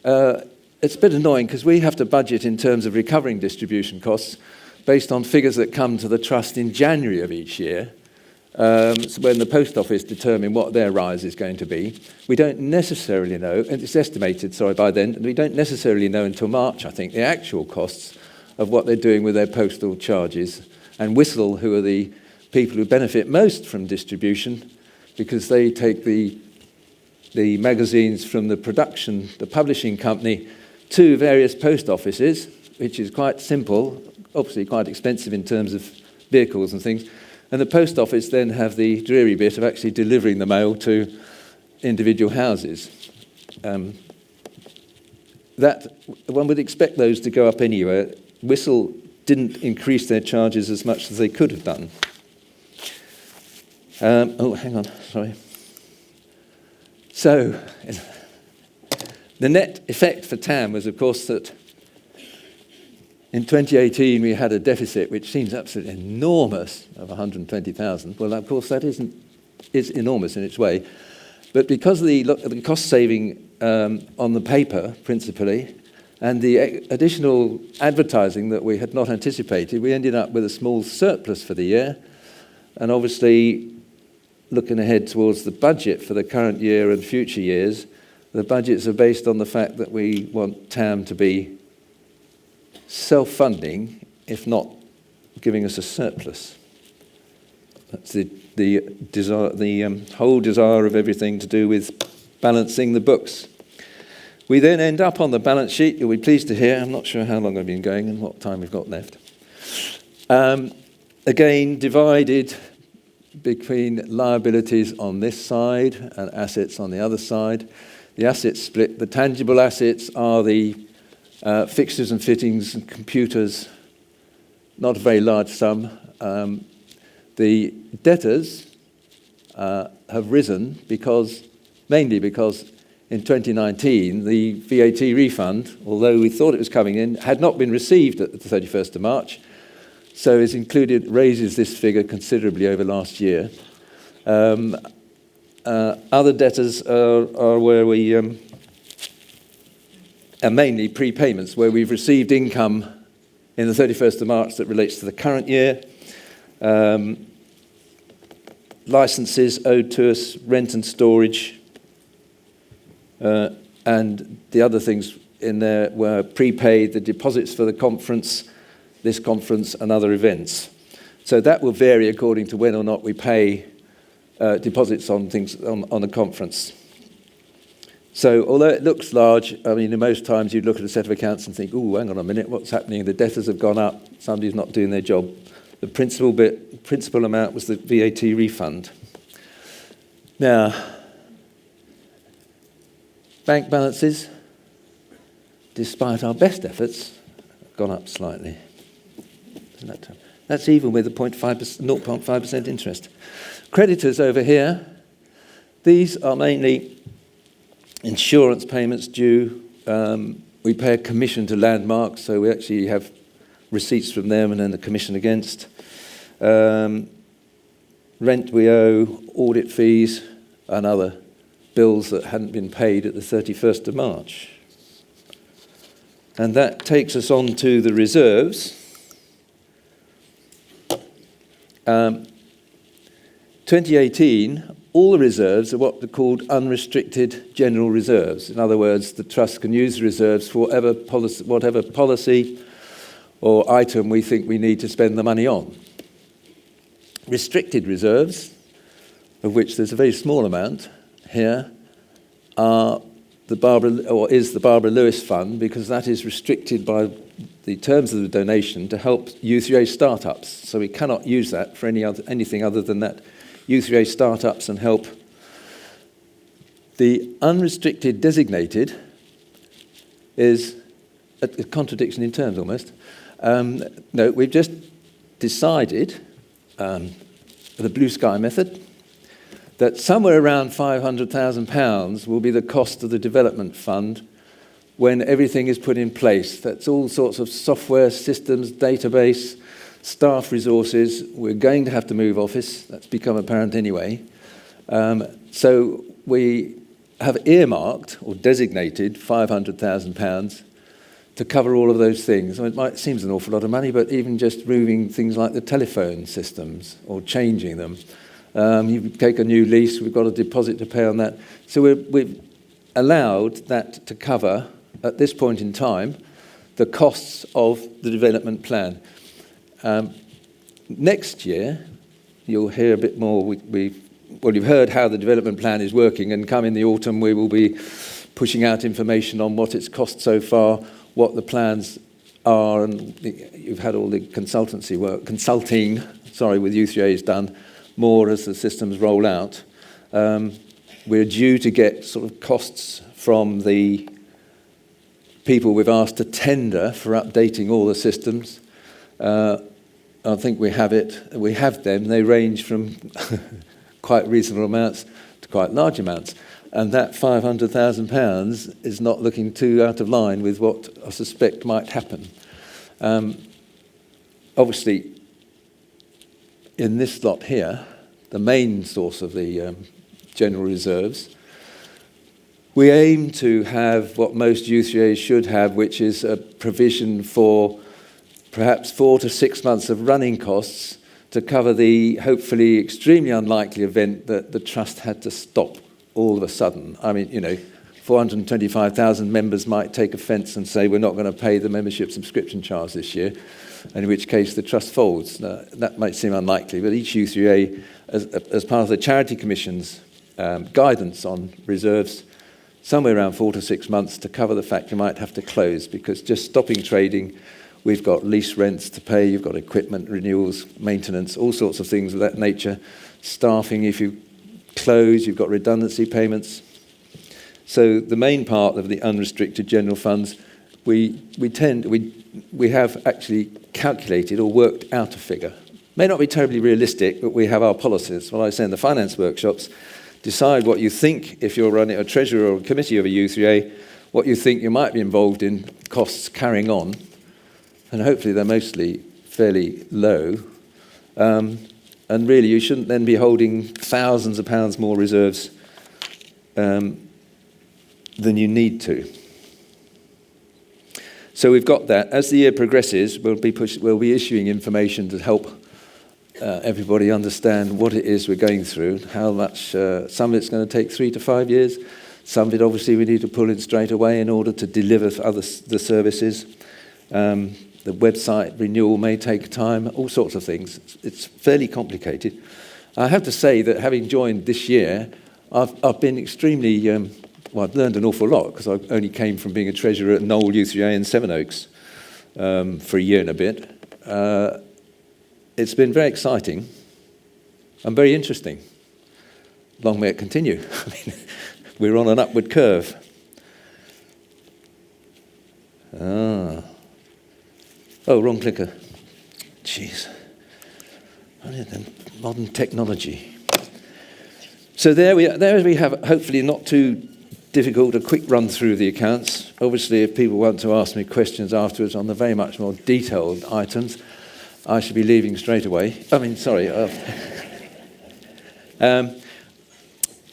it's a bit annoying because we have to budget in terms of recovering distribution costs based on figures that come to the trust in January of each year. So when the post office determine what their rise is going to be, we don't necessarily know, and it's estimated, by then, we don't necessarily know until March, I think, the actual costs of what they're doing with their postal charges. And Whistle, who are the people who benefit most from distribution, because they take the magazines from the publishing company to various post offices, which is quite simple, obviously quite expensive in terms of vehicles and things. And the post office then have the dreary bit of actually delivering the mail to individual houses. That one would expect those to go up anyway. Whistle didn't increase their charges as much as they could have done. Oh, hang on, sorry. So, the net effect for TAM was, of course, that in 2018 we had a deficit which seems absolutely enormous of 120,000. Well, of course, that is enormous in its way. But because of the cost saving on the paper, principally, and the additional advertising that we had not anticipated, we ended up with a small surplus for the year. And obviously, looking ahead towards the budget for the current year and future years, the budgets are based on the fact that we want TAM to be self-funding, if not giving us a surplus. That's the whole desire of everything to do with balancing the books. We then end up on the balance sheet, you'll be pleased to hear, I'm not sure how long I've been going and what time we've got left. Again, divided between liabilities on this side and assets on the other side. The assets split. The tangible assets are the fixtures and fittings and computers, not a very large sum. The debtors have risen mainly because in 2019 the V80 refund, although we thought it was coming in, had not been received at the 31st of March. So it's raises this figure considerably over last year. Other debtors are where we are mainly prepayments, where we've received income in the 31st of March that relates to the current year. Licenses owed to us, rent and storage, and the other things in there were prepaid, the deposits for the conference, this conference and other events. So that will vary according to when or not we pay deposits on things on the conference. So although it looks large, I mean, most times you'd look at a set of accounts and think, oh, hang on a minute, what's happening? The debtors have gone up, somebody's not doing their job. The principal amount was the VAT refund. Now, bank balances, despite our best efforts, have gone up slightly. That's even with the 0.5% interest. Creditors over here, these are mainly insurance payments due. We pay a commission to Landmark, so we actually have receipts from them and then the commission against. Rent we owe, audit fees, and other bills that hadn't been paid at the 31st of March. And that takes us on to the reserves. 2018, all the reserves are what are called unrestricted general reserves. In other words, the trust can use the reserves for whatever policy or item we think we need to spend the money on. restricted reserves, of which there's a very small amount here, are the Barbara Lewis Fund, because that is restricted by the terms of the donation to help U3A startups. So we cannot use that for anything other than that U3A startups and help. The unrestricted designated is a contradiction in terms almost. No, we've just decided, the blue sky method, that somewhere around £500,000 will be the cost of the development fund when everything is put in place. That's all sorts of software, systems, database, staff resources. We're going to have to move office. That's become apparent anyway. So we have earmarked or designated £500,000 to cover all of those things. It seems an awful lot of money, but even just moving things like the telephone systems or changing them. You take a new lease, we've got a deposit to pay on that. So we've allowed that to cover, at this point in time, the costs of the development plan. Next year, you'll hear a bit more. You've heard how the development plan is working, and come in the autumn, we will be pushing out information on what it's cost so far, what the plans are, and you've had all the consulting with U3A's done, more as the systems roll out. We're due to get sort of costs from the people we've asked to tender for updating all the systems. I think we have it. We have them. They range from quite reasonable amounts to quite large amounts. And that £500,000 is not looking too out of line with what I suspect might happen. Obviously, in this lot here, the main source of the general reserves, we aim to have what most U3As should have, which is a provision for perhaps 4 to 6 months of running costs to cover the hopefully extremely unlikely event that the trust had to stop all of a sudden. I mean, 425,000 members might take offence and say we're not going to pay the membership subscription charge this year, in which case the trust folds. That might seem unlikely, but each U3A, as part of the Charity Commission's guidance on reserves, somewhere around 4 to 6 months to cover the fact you might have to close, because just stopping trading, we've got lease rents to pay, you've got equipment renewals, maintenance, all sorts of things of that nature. Staffing, if you close, you've got redundancy payments. So the main part of the unrestricted general funds, we have actually calculated or worked out a figure. May not be terribly realistic, but we have our policies. What I say in the finance workshops, decide what you think, if you're running a treasurer or a committee of a U3A, what you think you might be involved in costs carrying on. And hopefully they're mostly fairly low. And really, you shouldn't then be holding thousands of pounds more reserves than you need to. So we've got that. As the year progresses, we'll be issuing information to help everybody understand what it is we're going through, how much. Some of it's going to take 3 to 5 years. Some of it, obviously, we need to pull in straight away in order to deliver the services. The website renewal may take time, all sorts of things. It's fairly complicated. I have to say that having joined this year, I've been extremely, I've learned an awful lot, because I only came from being a treasurer at Knoll U3A in Sevenoaks for a year and a bit. It's been very exciting and very interesting. Long may it continue. I mean, we're on an upward curve. Oh, wrong clicker. Jeez. Modern technology. So there we have, hopefully not too difficult, a quick run through the accounts. Obviously, if people want to ask me questions afterwards on the very much more detailed items, I should be leaving straight away.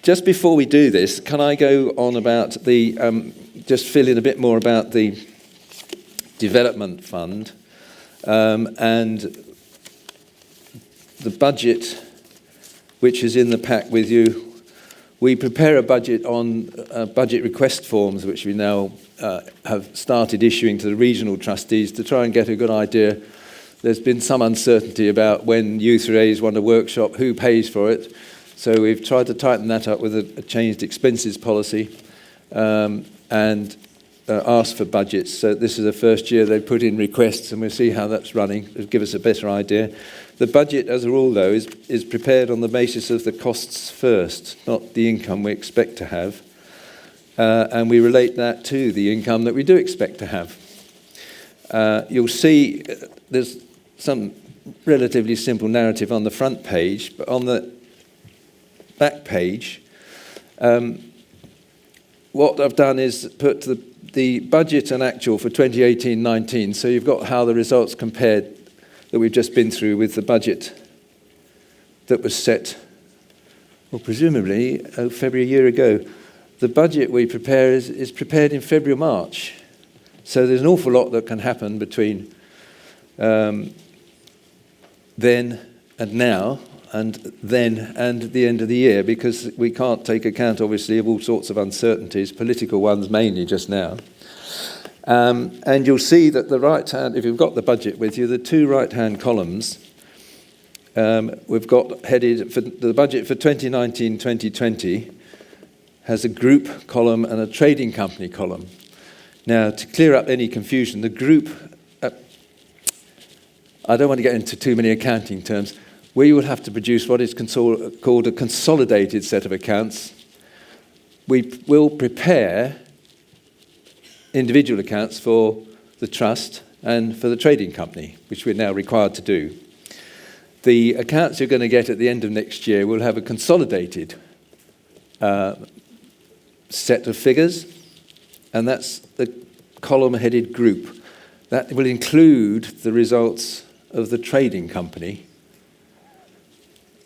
Just before we do this, can I go on about just fill in a bit more about the development fund and the budget, which is in the pack with you. We prepare a budget on budget request forms, which we now have started issuing to the regional trustees to try and get a good idea there's been some uncertainty about when U3As want a workshop, who pays for it. So we've tried to tighten that up with a changed expenses policy and asked for budgets. So this is the first year they put in requests, and we'll see how that's running. It'll give us a better idea. The budget, as a rule, though, is prepared on the basis of the costs first, not the income we expect to have. And we relate that to the income that we do expect to have. You'll see there's some relatively simple narrative on the front page, but on the back page, what I've done is put the budget and actual for 2018-19, so you've got how the results compared that we've just been through with the budget that was set, well, presumably February a year ago. The budget we prepare is prepared in February or March. So there's an awful lot that can happen between then and now, and then and the end of the year, because we can't take account, obviously, of all sorts of uncertainties, political ones mainly just now. And you'll see that the right-hand, if you've got the budget with you, the two right-hand columns, we've got headed for the budget for 2019-2020 has a group column and a trading company column. Now, to clear up any confusion, the group, I don't want to get into too many accounting terms, we will have to produce what is called a consolidated set of accounts. We will prepare individual accounts for the trust and for the trading company, which we're now required to do. The accounts you're going to get at the end of next year will have a consolidated set of figures, and that's the column-headed group. That will include the results of the trading company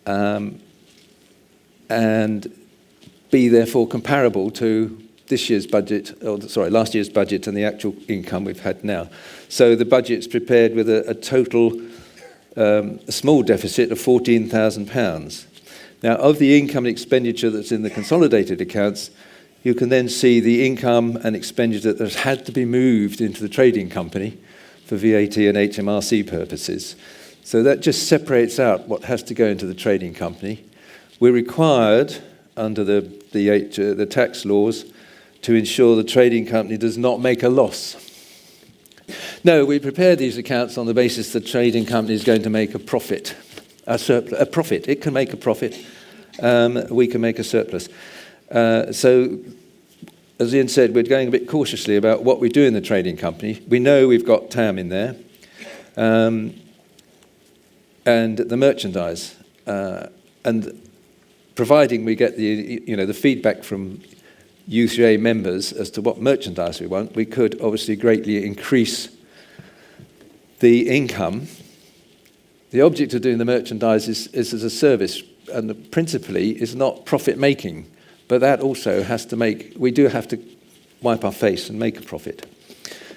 and be therefore comparable to last year's budget and the actual income we've had now. So the budget's prepared with a total a small deficit of £14,000. Now, of the income and expenditure that's in the consolidated accounts, you can then see the income and expenditure that has had to be moved into the trading company for VAT and HMRC purposes. So that just separates out what has to go into the trading company. We're required, under the tax laws, to ensure the trading company does not make a loss. No, we prepare these accounts on the basis the trading company is going to make a profit, a profit. It can make a profit. We can make a surplus. So, as Ian said, we're going a bit cautiously about what we do in the trading company. We know we've got TAM in there, and the merchandise, and providing we get the feedback from U3A members as to what merchandise we want, we could obviously greatly increase the income. The object of doing the merchandise is as a service, and principally is not profit making. But that also has to we do have to wipe our face and make a profit.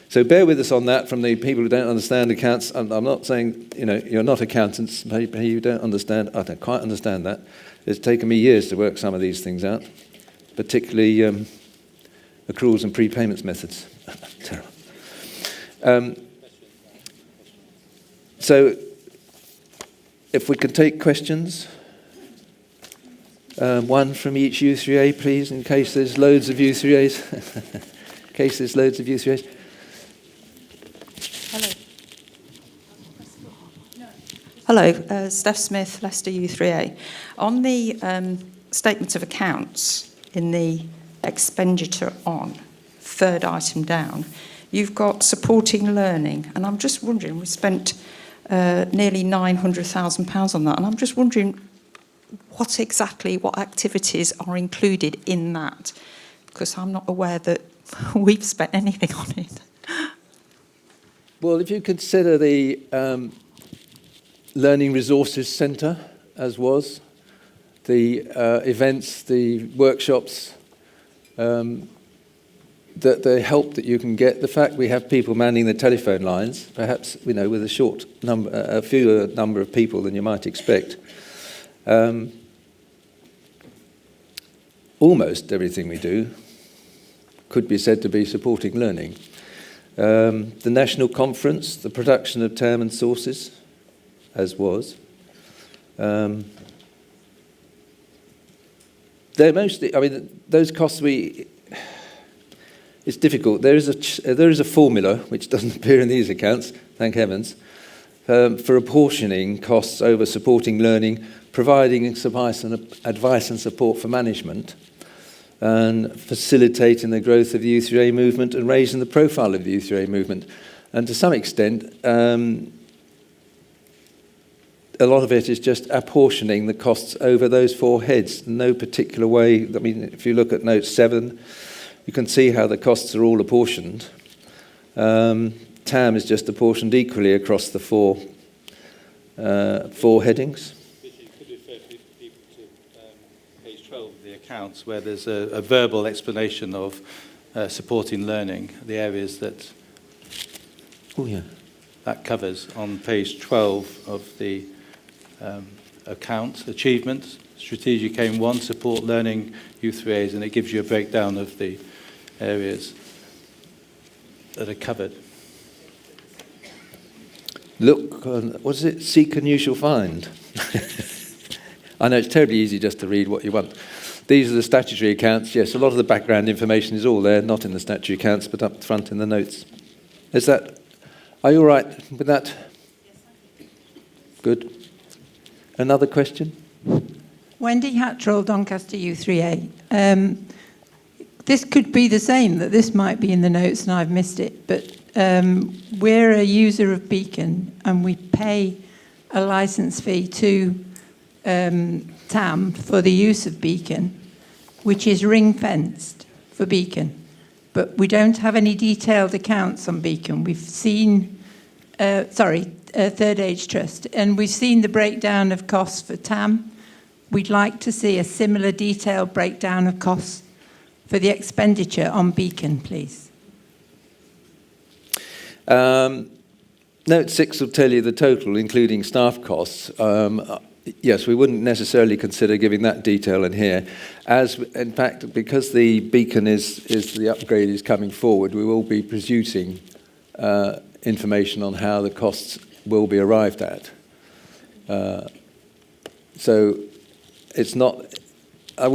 So bear with us on that from the people who don't understand accounts. I'm not saying, you're not accountants, maybe you don't understand. I don't quite understand that. It's taken me years to work some of these things out, particularly accruals and prepayments methods. Terrible. So if we could take questions. One from each U3A, please, in case there's loads of U3As. Hello, Steph Smith, Leicester U3A. On the statement of accounts in the expenditure on, third item down, you've got supporting learning, and I'm just wondering, we spent nearly £900,000 on that, and I'm just wondering what activities are included in that, because I'm not aware that we've spent anything on it. Well, if you consider the Learning Resources Centre, as was, the events, the workshops, the help that you can get, the fact we have people manning the telephone lines, perhaps with a fewer number of people than you might expect. Almost everything we do could be said to be supporting learning. The national conference, the production of term and sources, as was. They're mostly, I mean, those costs it's difficult. There is a formula, which doesn't appear in these accounts, thank heavens, for apportioning costs over supporting learning, providing advice and support for management, and facilitating the growth of the U3A movement and raising the profile of the U3A movement. And to some extent, a lot of it is just apportioning the costs over those four heads. No particular way. I mean, if you look at note 7, you can see how the costs are all apportioned. TAM is just apportioned equally across the four headings. Could refer people to page 12 of the accounts, where there's a verbal explanation of supporting learning, the areas that that covers on page 12 of the account. Achievements, strategic aim 1, support learning U3As, and it gives you a breakdown of the areas that are covered. Look, what is it? Seek and you shall find. I know it's terribly easy just to read what you want. These are the statutory accounts. Yes, a lot of the background information is all there, not in the statutory accounts, but up front in the notes. Are you all right with that? Good. Another question? Wendy Hattrell, Doncaster U3A. This could be the same, that this might be in the notes and I've missed it, but we're a user of Beacon and we pay a licence fee to TAM for the use of Beacon, which is ring-fenced for Beacon. But we don't have any detailed accounts on Beacon. We've seen, Third Age Trust, and we've seen the breakdown of costs for TAM. We'd like to see a similar detailed breakdown of costs for the expenditure on Beacon, please. Note 6 will tell you the total, including staff costs. Yes, we wouldn't necessarily consider giving that detail in here. As, in fact, because the Beacon the upgrade is coming forward, we will be producing information on how the costs will be arrived at. So it's not, I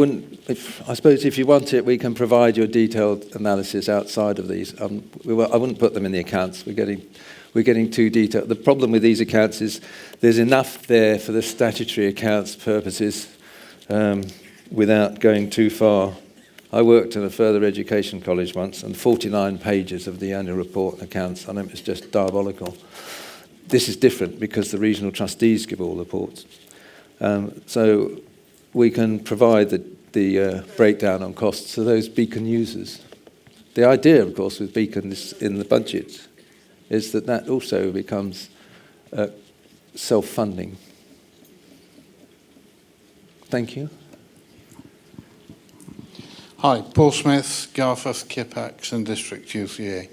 suppose if you want it, we can provide you a detailed analysis outside of these. I wouldn't put them in the accounts. We're getting too detailed. The problem with these accounts is there's enough there for the statutory accounts purposes without going too far. I worked in a further education college once, and 49 pages of the annual report and accounts, and it was just diabolical. This is different because the regional trustees give all the reports. So we can provide the breakdown on costs to those Beacon users. The idea, of course, with Beacon in the budget is that also becomes self-funding. Thank you. Hi, Paul Smith, Garforth, Kippax and District U3A.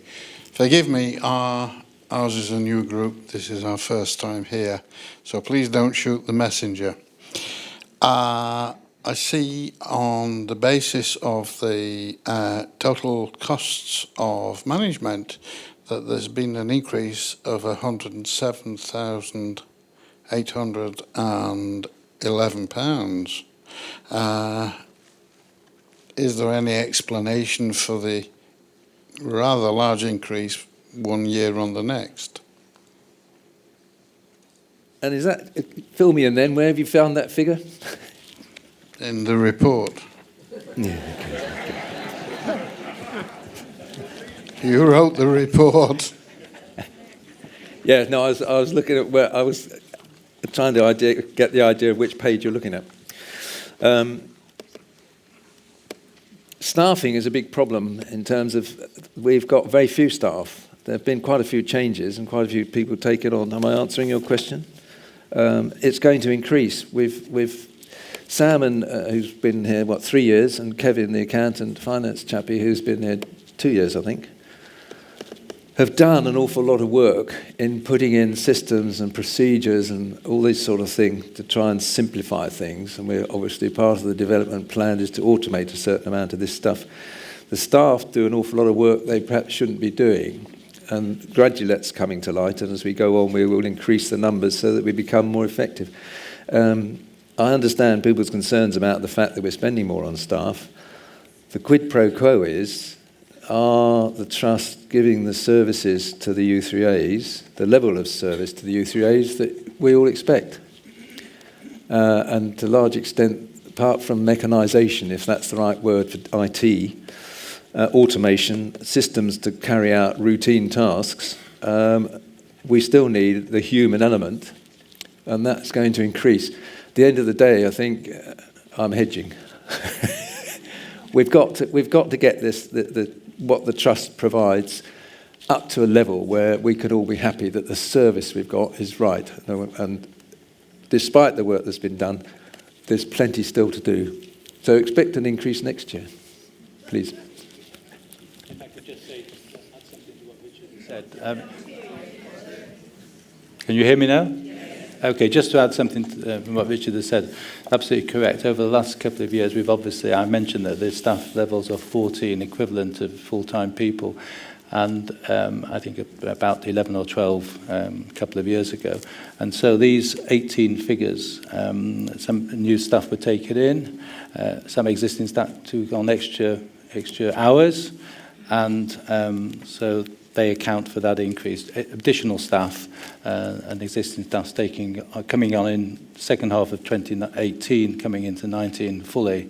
Forgive me, ours is a new group. This is our first time here, so please don't shoot the messenger. I see on the basis of the total costs of management that there's been an increase of £107,811. Is there any explanation for the rather large increase one year on the next? And is that, fill me in then, where have you found that figure? In the report. Yeah, okay. You wrote the report. Yeah, no, I was looking at where I was trying to get the idea of which page you're looking at. Staffing is a big problem in terms of we've got very few staff. There have been quite a few changes and quite a few people take it on. Am I answering your question? It's going to increase. With Sam, who's been here, 3 years, and Kevin, the accountant, finance chappie, who's been here 2 years, I think, have done an awful lot of work in putting in systems and procedures and all this sort of thing to try and simplify things. And we're obviously part of the development plan is to automate a certain amount of this stuff. The staff do an awful lot of work they perhaps shouldn't be doing. And gradually that's coming to light, and as we go on, we will increase the numbers so that we become more effective. I understand people's concerns about the fact that we're spending more on staff. The quid pro quo is, are the Trust giving the services to the U3As, the level of service to the U3As that we all expect? And to a large extent, apart from mechanisation, if that's the right word for IT, automation, systems to carry out routine tasks, we still need the human element, and that's going to increase. At the end of the day, I think I'm hedging. We've got to get this what the Trust provides up to a level where we could all be happy that the service we've got is right. And despite the work that's been done, there's plenty still to do. So expect an increase next year, please. If I could just say, add something to what Richard said. Can you hear me now? Okay, just to add something to what Richard has said, absolutely correct. Over the last couple of years, I mentioned that the staff levels of 14 equivalent of full-time people, and I think about 11 or 12 a couple of years ago. And so these 18 figures, some new staff were taken in, some existing staff took on extra hours, and so they account for that increase. Additional staff and existing staff coming on in second half of 2018, coming into 19 fully.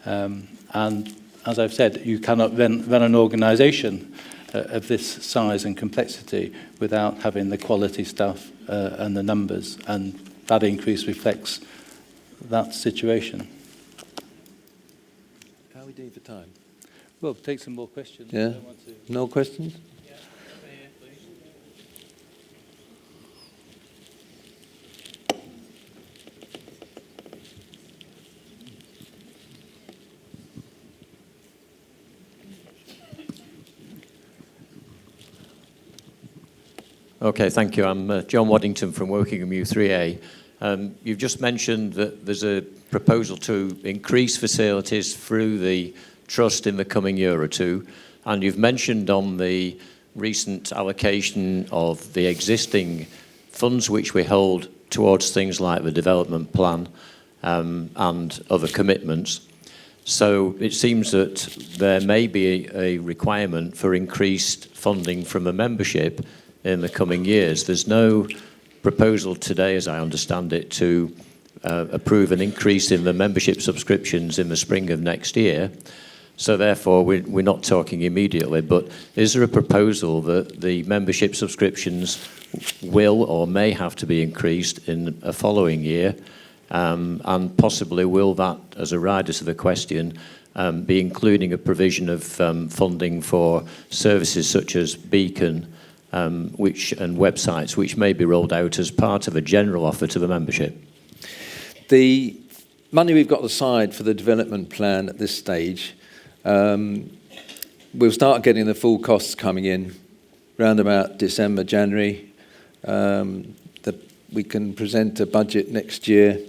And as I've said, you cannot run an organisation of this size and complexity without having the quality staff and the numbers, and that increase reflects that situation. How are we doing for time? Well, take some more questions. Yeah. No questions? Okay, thank you. I'm John Waddington from Wokingham U3A. You've just mentioned that there's a proposal to increase facilities through the Trust in the coming year or two, and you've mentioned on the recent allocation of the existing funds which we hold towards things like the development plan and other commitments. So it seems that there may be a requirement for increased funding from a membership in the coming years. There's no proposal today, as I understand it, to approve an increase in the membership subscriptions in the spring of next year. So therefore, we're not talking immediately, but is there a proposal that the membership subscriptions will or may have to be increased in a following year? And possibly will that, as a rider to the question, be including a provision of funding for services such as Beacon, and websites which may be rolled out as part of a general offer to the membership? The money we've got aside for the development plan at this stage, we'll start getting the full costs coming in around about December, January. We can present a budget next year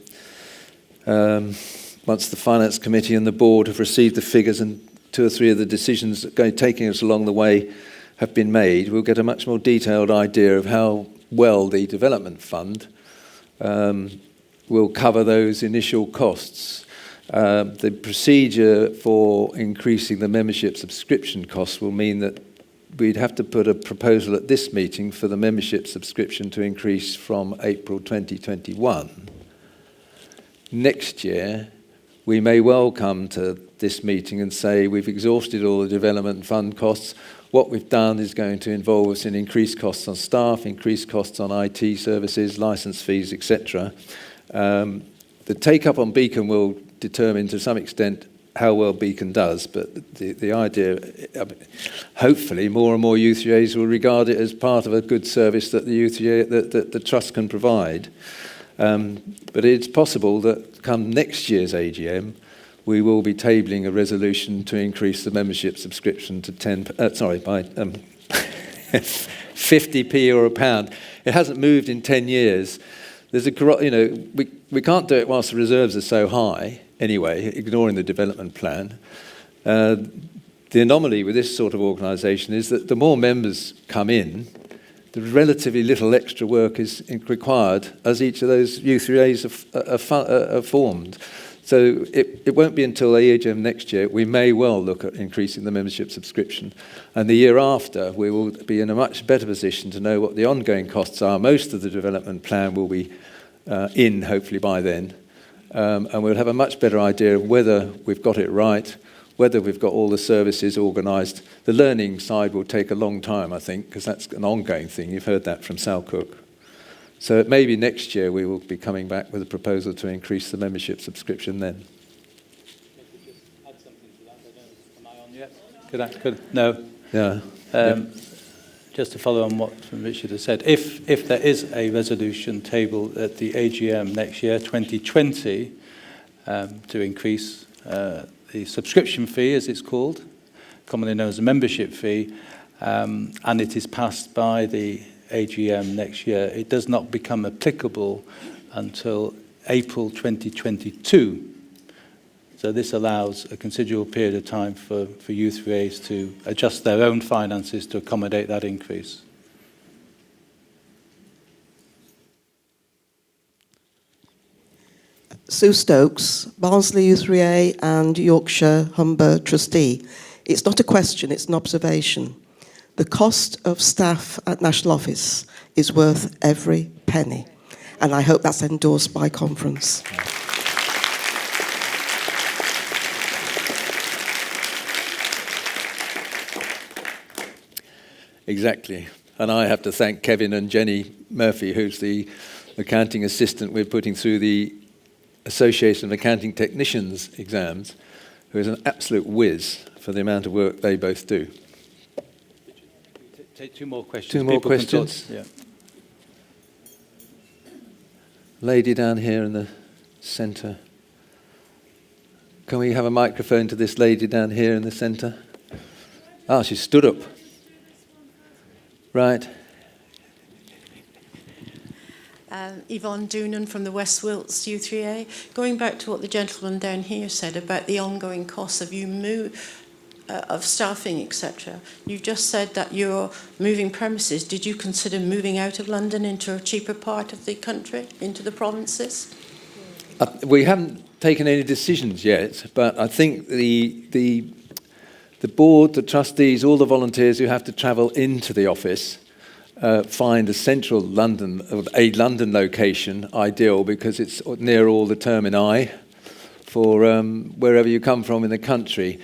once the Finance Committee and the Board have received the figures and 2 or 3 of the decisions taking us along the way have been made. We'll get a much more detailed idea of how well the development fund will cover those initial costs. The procedure for increasing the membership subscription costs will mean that we'd have to put a proposal at this meeting for the membership subscription to increase from April 2021. Next year, we may well come to this meeting and say we've exhausted all the development fund costs. What we've done is going to involve us in increased costs on staff, increased costs on IT services, license fees, etc. The take-up on Beacon will determine to some extent how well Beacon does, but the idea, hopefully more and more U3As will regard it as part of a good service that the Trust can provide. But it's possible that come next year's AGM, we will be tabling a resolution to increase the membership subscription to 50p or £1. It hasn't moved in 10 years. There's we can't do it whilst the reserves are so high anyway, ignoring the development plan. The anomaly with this sort of organisation is that the more members come in, the relatively little extra work is required as each of those U3As are formed. So it won't be until AGM next year we may well look at increasing the membership subscription. And the year after, we will be in a much better position to know what the ongoing costs are. Most of the development plan will be in, hopefully, by then. And we'll have a much better idea of whether we've got it right, whether we've got all the services organised. The learning side will take a long time, I think, because that's an ongoing thing. You've heard that from Sal Cook. So it may be next year we will be coming back with a proposal to increase the membership subscription then. No. Yeah. Just to follow on what Richard has said, if there is a resolution tabled at the AGM next year, 2020, to increase the subscription fee, as it's called, commonly known as a membership fee, and it is passed by the AGM next year, it does not become applicable until April 2022. So this allows a considerable period of time for U3As to adjust their own finances to accommodate that increase. Sue Stokes, Barnsley U3A and Yorkshire Humber trustee. It's not a question, it's an observation. The cost of staff at National Office is worth every penny, and I hope that's endorsed by conference. Exactly. And I have to thank Kevin and Jenny Murphy, who's the accounting assistant we're putting through the Association of Accounting Technicians exams, who is an absolute whiz for the amount of work they both do. Take two more questions. Two more People questions? Yeah. Lady down here in the centre. Can we have a microphone to this lady down here in the centre? Ah, she stood up. Right. Yvonne Doonan from the West Wilts U3A. Going back to what the gentleman down here said about the ongoing costs of of staffing, etc. You've just said that you're moving premises. Did you consider moving out of London into a cheaper part of the country, into the provinces? We haven't taken any decisions yet, but I think the board, the trustees, all the volunteers who have to travel into the office find a central London, a London location ideal because it's near all the termini for wherever you come from in the country.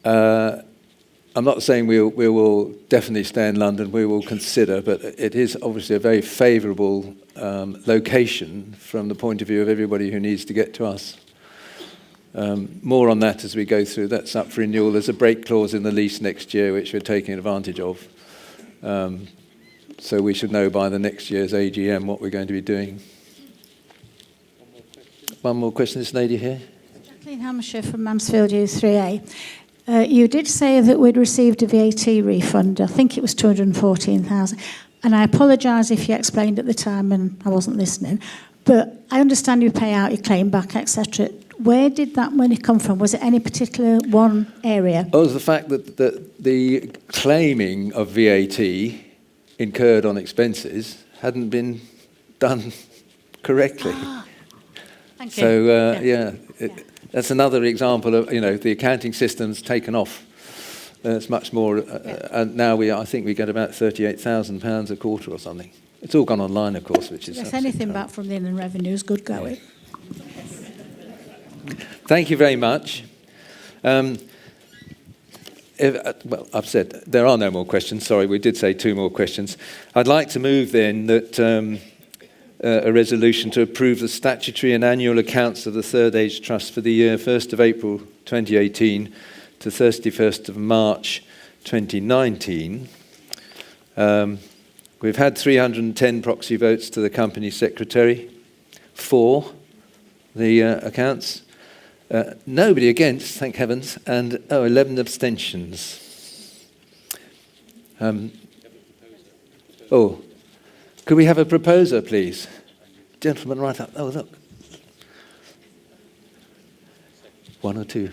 I'm not saying we will definitely stay in London, we will consider, but it is obviously a very favourable location from the point of view of everybody who needs to get to us. More on that as we go through. That's up for renewal. There's a break clause in the lease next year, which we're taking advantage of. So we should know by the next year's AGM what we're going to be doing. One more question, this lady here. Kathleen Hampshire from Mansfield U3A. You did say that we'd received a V80 refund. I think it was 214,000. And I apologise if you explained at the time and I wasn't listening. But I understand you pay out your claim back, etc. Where did that money come from? Was it any particular one area? Oh, it was the fact that the claiming of VAT incurred on expenses hadn't been done correctly. Thank you. So, that's another example of, the accounting system's taken off. It's much more, and now I think we get about £38,000 a quarter or something. It's all gone online, of course, which is... Yes, anything back from the Inland Revenue is good going. Thank you very much. Well, I've said there are no more questions. Sorry, we did say two more questions. I'd like to move then that a resolution to approve the statutory and annual accounts of the Third Age Trust for the year 1st of April 2018 to 31st of March 2019. We've had 310 proxy votes to the company secretary for the accounts. Nobody against, thank heavens, and 11 abstentions. Could we have a proposer, please? Gentleman right up. Oh, look. One or two.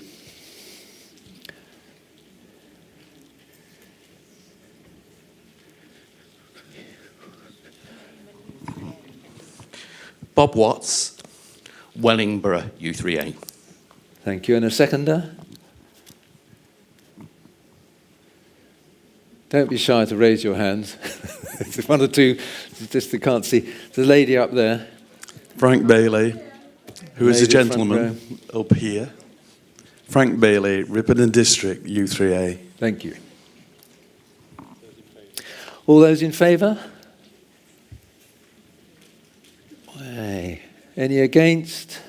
Bob Watts, Wellingborough U3A. Thank you. And a seconder? Don't be shy to raise your hands. There's one or two, just they can't see. There's a lady up there. Frank Bailey, who is a Lady gentleman up here. Frank Bailey, Ripon District, U3A. Thank you. All those in favour? Aye. Any against?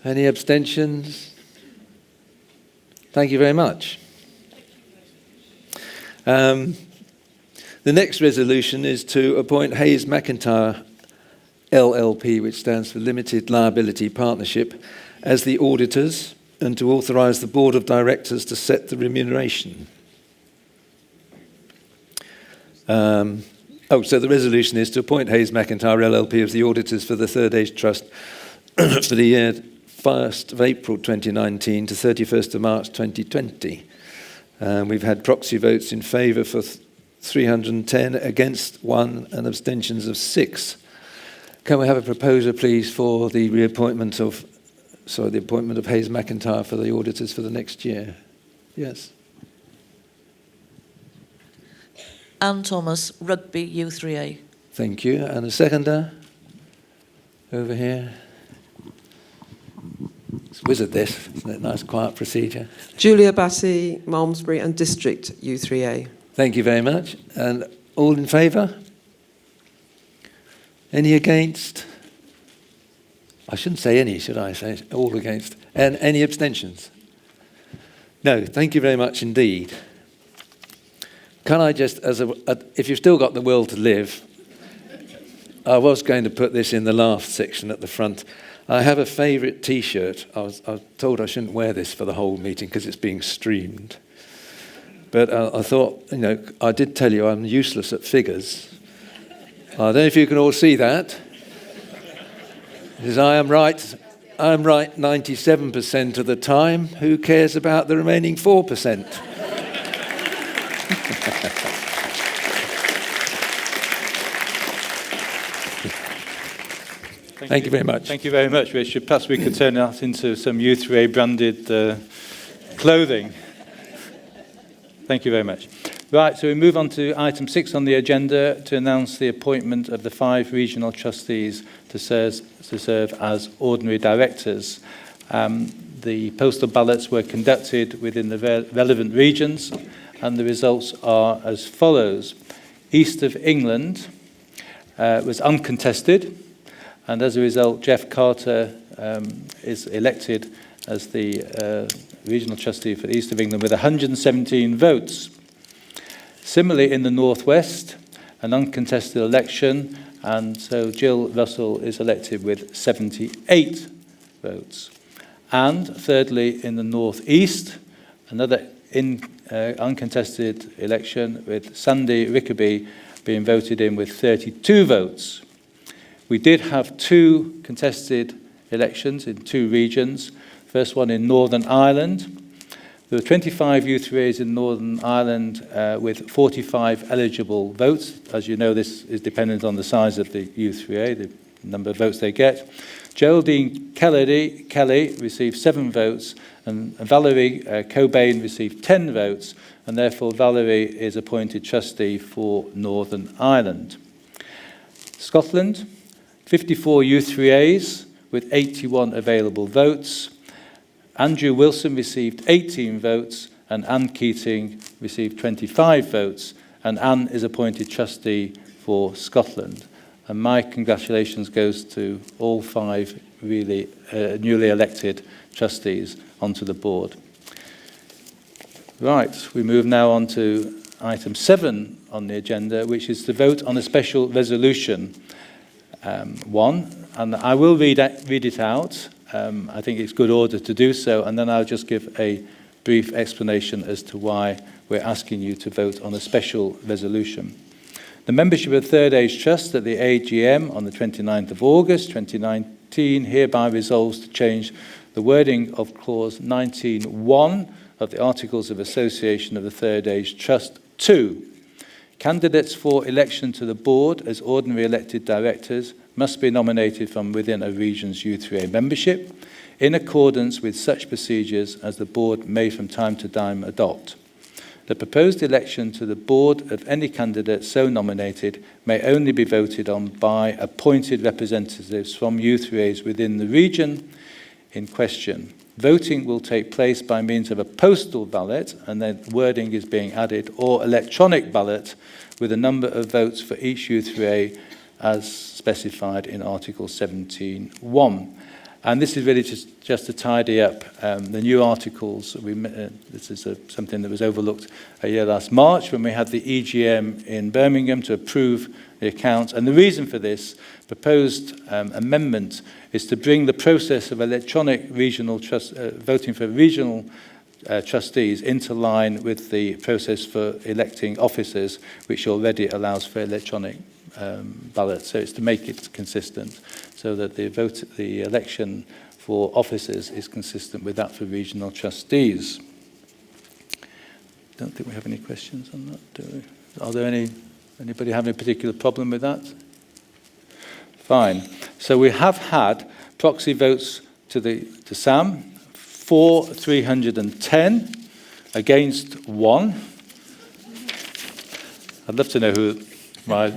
Any abstentions? Thank you very much. The next resolution is to appoint Hayes McIntyre LLP, which stands for Limited Liability Partnership, as the auditors, and to authorise the Board of Directors to set the remuneration. So the resolution is to appoint Hayes McIntyre LLP as the auditors for the Third Age Trust for the year 1st of April 2019 to 31st of March 2020. We've had proxy votes in favour for 310, against 1, and abstentions of 6. Can we have a proposer, please, for the appointment of Hayes McIntyre for the auditors for the next year? Yes. Anne Thomas, Rugby U3A. Thank you. And a seconder? Over here. It's wizard this, isn't it? Nice quiet procedure. Julia Batty, Malmesbury and District U3A. Thank you very much. And all in favour? Any against? I shouldn't say any, should I? Say all against. And any abstentions? No, thank you very much indeed. Can I just, if you've still got the will to live, I was going to put this in the last section at the front. I have a favourite T-shirt. I was told I shouldn't wear this for the whole meeting because it's being streamed. But I thought, I did tell you I'm useless at figures. I don't know if you can all see that. Because I am right 97% of the time. Who cares about the remaining 4%? Thank you very much. Thank you very much, Richard. Perhaps we could turn that into some U3A branded clothing. Thank you very much. Right, so we move on to item 6 on the agenda to announce the appointment of the 5 regional trustees to serve as ordinary directors. The postal ballots were conducted within the relevant regions, and the results are as follows. East of England was uncontested, and as a result, Jeff Carter is elected as the regional trustee for the East of England with 117 votes. Similarly, in the Northwest, an uncontested election, and so Jill Russell is elected with 78 votes. And thirdly, in the Northeast, another uncontested election with Sandy Rickaby being voted in with 32 votes. We did have 2 contested elections in 2 regions. First one in Northern Ireland. There were 25 U3As in Northern Ireland with 45 eligible votes. As you know, this is dependent on the size of the U3A, the number of votes they get. Geraldine Kelly received 7 votes, and Valerie Cobain received 10 votes, and therefore Valerie is appointed trustee for Northern Ireland. Scotland, 54 U3As with 81 available votes. Andrew Wilson received 18 votes, and Anne Keating received 25 votes, and Anne is appointed trustee for Scotland. And my congratulations goes to all 5 really newly elected trustees onto the board. Right, we move now on to item 7 on the agenda, which is to vote on a special resolution 1, and I will read it out. I think it's good order to do so, and then I'll just give a brief explanation as to why we're asking you to vote on a special resolution. The membership of Third Age Trust at the AGM on the 29th of August 2019 hereby resolves to change the wording of clause 19.1 of the Articles of Association of the Third Age Trust to: candidates for election to the board as ordinary elected directors must be nominated from within a region's U3A membership in accordance with such procedures as the board may from time to time adopt. The proposed election to the board of any candidate so nominated may only be voted on by appointed representatives from U3As within the region in question. Voting will take place by means of a postal ballot, and then wording is being added, or electronic ballot with a number of votes for each U3A as specified in Article 17.1. And this is really just to tidy up the new articles. This is something that was overlooked a year last March when we had the EGM in Birmingham to approve the accounts. And the reason for this proposed amendment is to bring the process of electronic regional voting for regional trustees into line with the process for electing officers, which already allows for electronic ballots. So it's to make it consistent, so that the election for officers is consistent with that for regional trustees. Don't think we have any questions on that, do we? Are there anybody having a particular problem with that? Fine. So we have had proxy votes to Sam, 310, against 1. I'd love to know who my...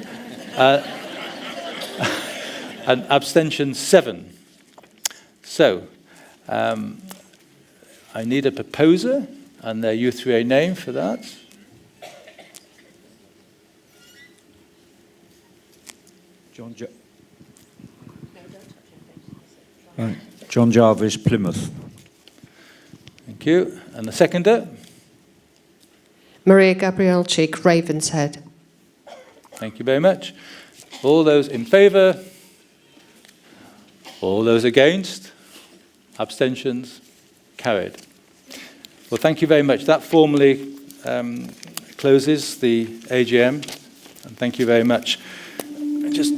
and abstention 7. So, I need a proposer and their U3A name for that. John Jarvis, Plymouth. Thank you. And the seconder? Maria Gabrielle Cheek, Ravenshead. Thank you very much. All those in favour? All those against? Abstentions? Carried. Well, thank you very much. That formally closes the AGM. And thank you very much. Just...